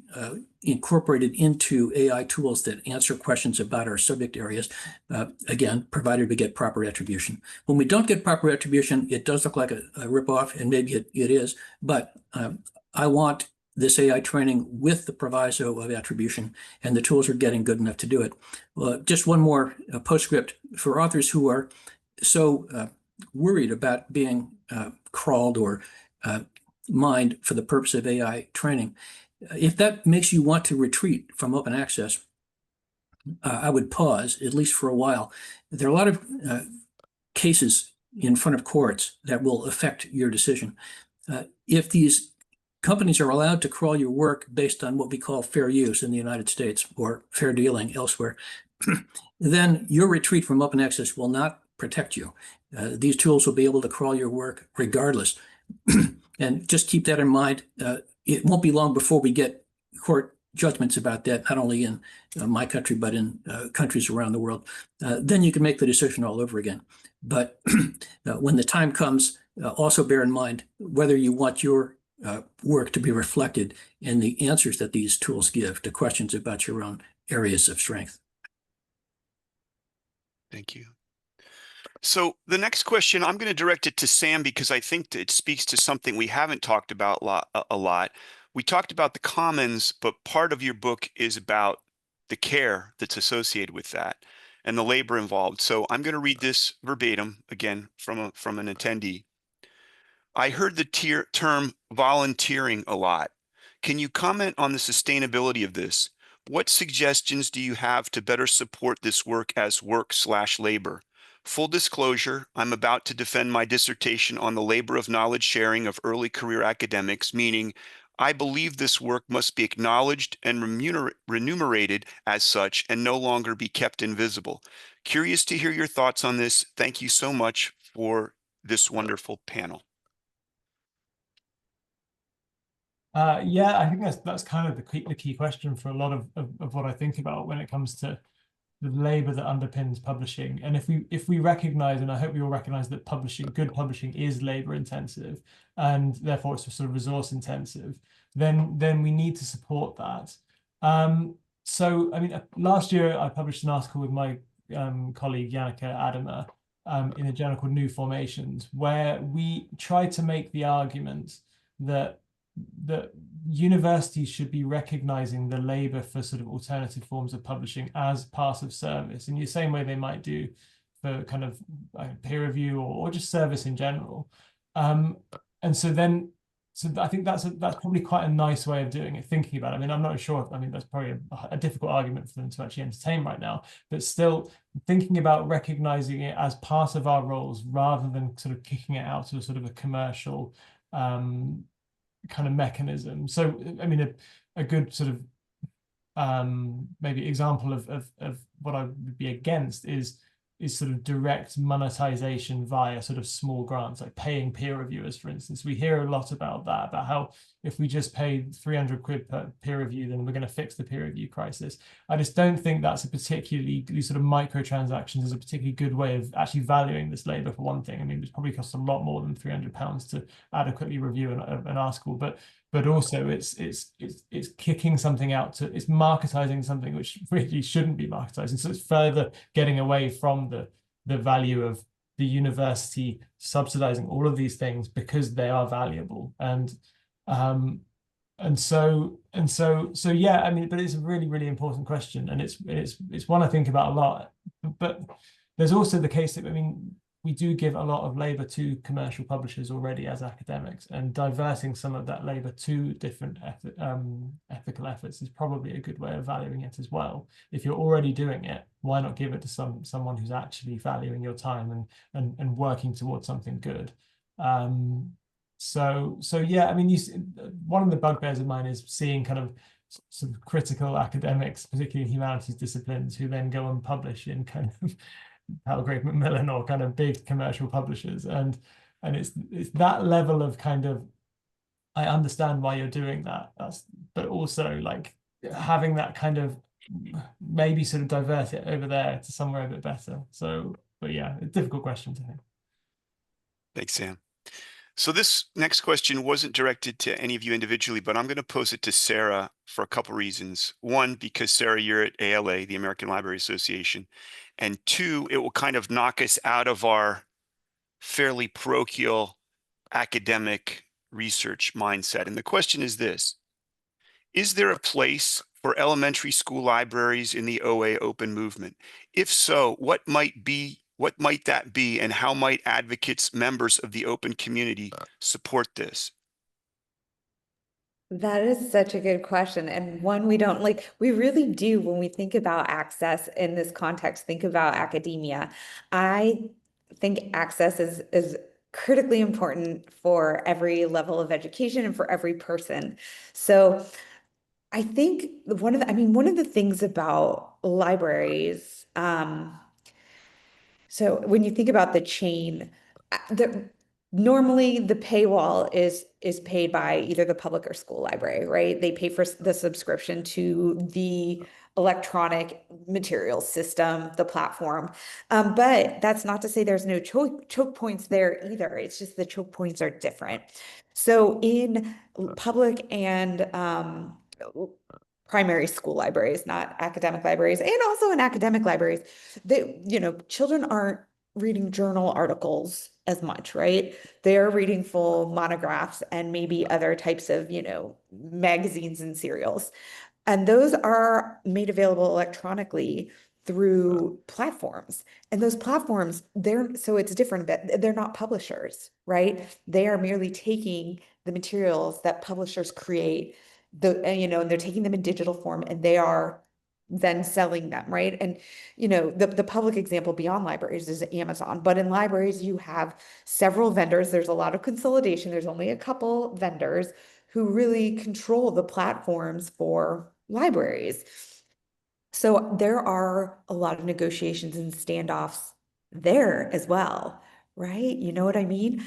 incorporated into AI tools that answer questions about our subject areas, again, provided we get proper attribution. When we don't get proper attribution, it does look like a ripoff, and maybe it is, but I want this AI training with the proviso of attribution, and the tools are getting good enough to do it. Just one more postscript for authors who are so worried about being crawled or mined for the purpose of AI training. If that makes you want to retreat from open access, I would pause, at least for a while. There are a lot of cases in front of courts that will affect your decision. If these companies are allowed to crawl your work based on what we call fair use in the United States or fair dealing elsewhere, then your retreat from open access will not protect you. These tools will be able to crawl your work regardless. And just keep that in mind. It won't be long before we get court judgments about that, not only in my country, but in countries around the world. Then you can make the decision all over again. But when the time comes, also bear in mind whether you want your work to be reflected in the answers that these tools give to questions about your own areas of strength. Thank you. So the next question, I'm going to direct it to Sam because I think it speaks to something we haven't talked about a lot. We talked about the commons, but part of your book is about the care that's associated with that and the labor involved. So I'm going to read this verbatim again from an attendee. I heard the term volunteering a lot. Can you comment on the sustainability of this? What suggestions do you have to better support this work as work/labor? Full disclosure, I'm about to defend my dissertation on the labor of knowledge sharing of early career academics, meaning I believe this work must be acknowledged and remunerated as such and no longer be kept invisible. Curious to hear your thoughts on this. Thank you so much for this wonderful panel. Yeah, I think that's kind of the key question for a lot of what I think about when it comes to the labor that underpins publishing. And if we recognize, and I hope we all recognize, that good publishing is labor intensive and therefore it's sort of resource intensive, then we need to support that. So I mean, last year I published an article with my colleague Janneke Adema in a journal called New Formations, where we tried to make the argument that universities should be recognizing the labor for sort of alternative forms of publishing as part of service in the same way they might do for kind of peer review or just service in general. And so I think that's probably quite a nice way of doing it, thinking about it. I mean, I'm not sure. I mean, that's probably a difficult argument for them to actually entertain right now, but still thinking about recognizing it as part of our roles rather than sort of kicking it out to a sort of a commercial kind of mechanism. So, I mean, a good sort of maybe example of what I would be against is is sort of direct monetization via sort of small grants, like paying peer reviewers, for instance. We hear a lot about that, about how if we just pay 300 quid per peer review, then we're going to fix the peer review crisis. I just don't think that's a particularly, these sort of microtransactions is a particularly good way of actually valuing this labor, for one thing. I mean, it probably costs a lot more than £300 to adequately review an article, but also it's kicking something out to, it's marketizing something which really shouldn't be marketizing. So it's further getting away from the value of the university subsidizing all of these things because they are valuable. So yeah, I mean, but it's a really, really important question, and it's one I think about a lot. But there's also the case that, I mean, we do give a lot of labor to commercial publishers already as academics, and diverting some of that labor to different ethical efforts is probably a good way of valuing it as well. If you're already doing it, why not give it to someone who's actually valuing your time and working towards something good? So yeah, I mean, one of the bugbears of mine is seeing kind of some critical academics, particularly in humanities disciplines, who then go and publish in kind of Palgrave Macmillan or kind of big commercial publishers, and it's that level of kind of, I understand why you're doing that, but also like having that kind of maybe sort of divert it over there to somewhere a bit better. So, but yeah, a difficult question to think. Thanks, Sam. So this next question wasn't directed to any of you individually, but I'm going to pose it to Sarah for a couple reasons. One, because Sarah, you're at ALA, the American Library Association. And two, it will kind of knock us out of our fairly parochial academic research mindset. And the question is this: is there a place for elementary school libraries in the OA open movement? If so, what might that be, and how might advocates, members of the open community support this? That is such a good question, and one we don't like. We really do, when we think about access in this context, think about academia. I think access is critically important for every level of education and for every person. So I think one of the things about libraries, so when you think about the chain, normally the paywall is paid by either the public or school library, right? They pay for the subscription to the electronic materials system, the platform. But that's not to say there's no choke points there either. It's just the choke points are different. So in public and primary school libraries, not academic libraries, and also in academic libraries, children aren't reading journal articles as much, right? They're reading full monographs and maybe other types of, magazines and serials. And those are made available electronically through platforms. And those platforms, so it's different, but they're not publishers, right? They are merely taking the materials that publishers create, and they're taking them in digital form, and they are then selling them, right? And the public example beyond libraries is Amazon, but in libraries you have several vendors. There's a lot of consolidation. There's only a couple vendors who really control the platforms for libraries. So there are a lot of negotiations and standoffs there as well, right? You know what I mean?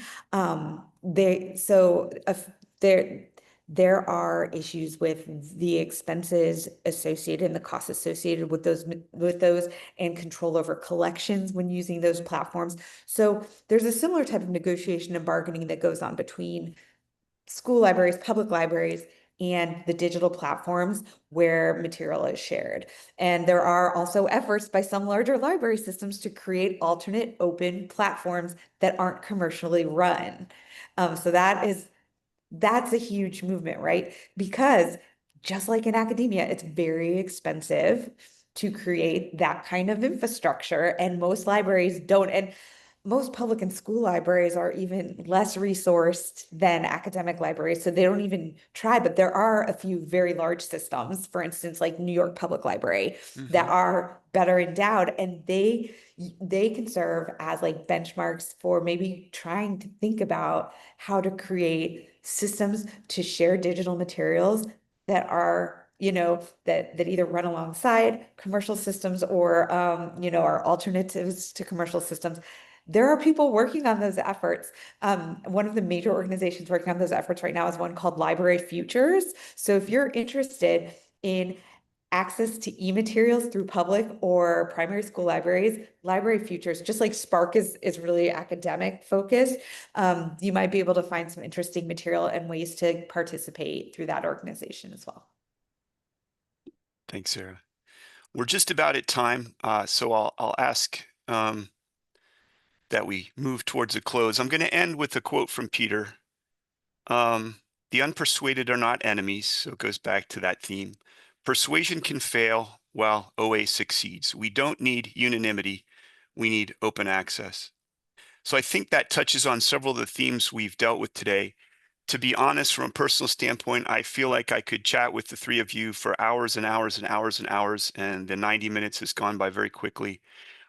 There are issues with the expenses associated and the costs associated with those and control over collections when using those platforms. So there's a similar type of negotiation and bargaining that goes on between school libraries, public libraries, and the digital platforms where material is shared. And there are also efforts by some larger library systems to create alternate open platforms that aren't commercially run. So that's a huge movement, right? Because just like in academia, it's very expensive to create that kind of infrastructure, and most libraries don't. And most public and school libraries are even less resourced than academic libraries, so they don't even try. But there are a few very large systems, for instance, like New York Public Library, that are better endowed, and they can serve as like benchmarks for maybe trying to think about how to create systems to share digital materials that are you know, that either run alongside commercial systems or, you know, are alternatives to commercial systems. There are people working on those efforts. One of the major organizations working on those efforts right now is one called Library Futures. So if you're interested in access to e-materials through public or primary school libraries, Library Futures, just like Spark is really academic focused, you might be able to find some interesting material and ways to participate through that organization as well. Thanks, Sarah. We're just about at time, so I'll ask that we move towards a close. I'm going to end with a quote from Peter. The unpersuaded are not enemies, so it goes back to that theme. Persuasion can fail while OA succeeds. We don't need unanimity. We need open access. So I think that touches on several of the themes we've dealt with today. To be honest, from a personal standpoint, I feel like I could chat with the three of you for hours and hours and hours and hours, and the 90 minutes has gone by very quickly.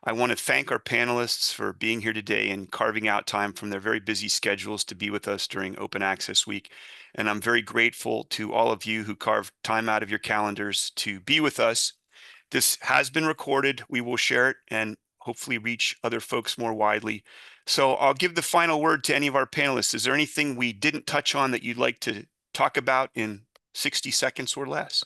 I want to thank our panelists for being here today and carving out time from their very busy schedules to be with us during Open Access Week. And I'm very grateful to all of you who carved time out of your calendars to be with us. This has been recorded. We will share it and hopefully reach other folks more widely. So I'll give the final word to any of our panelists. Is there anything we didn't touch on that you'd like to talk about in 60 seconds or less?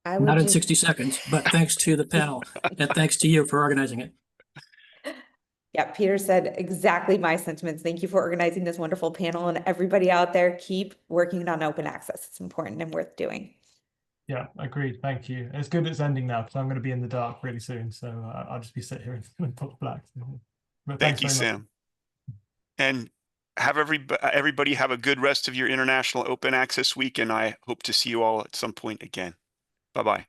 I would Not in just 60 seconds, but thanks to the panel and thanks to you for organizing it. Yeah, Peter said exactly my sentiments. Thank you for organizing this wonderful panel, and everybody out there, keep working on open access. It's important and worth doing. Yeah, agreed. Thank you. It's good it's ending now because I'm going to be in the dark really soon. So I'll just be sitting here in the black. But Thank thanks you, very much. Sam. And have everybody have a good rest of your International Open Access Week, and I hope to see you all at some point again. Bye-bye.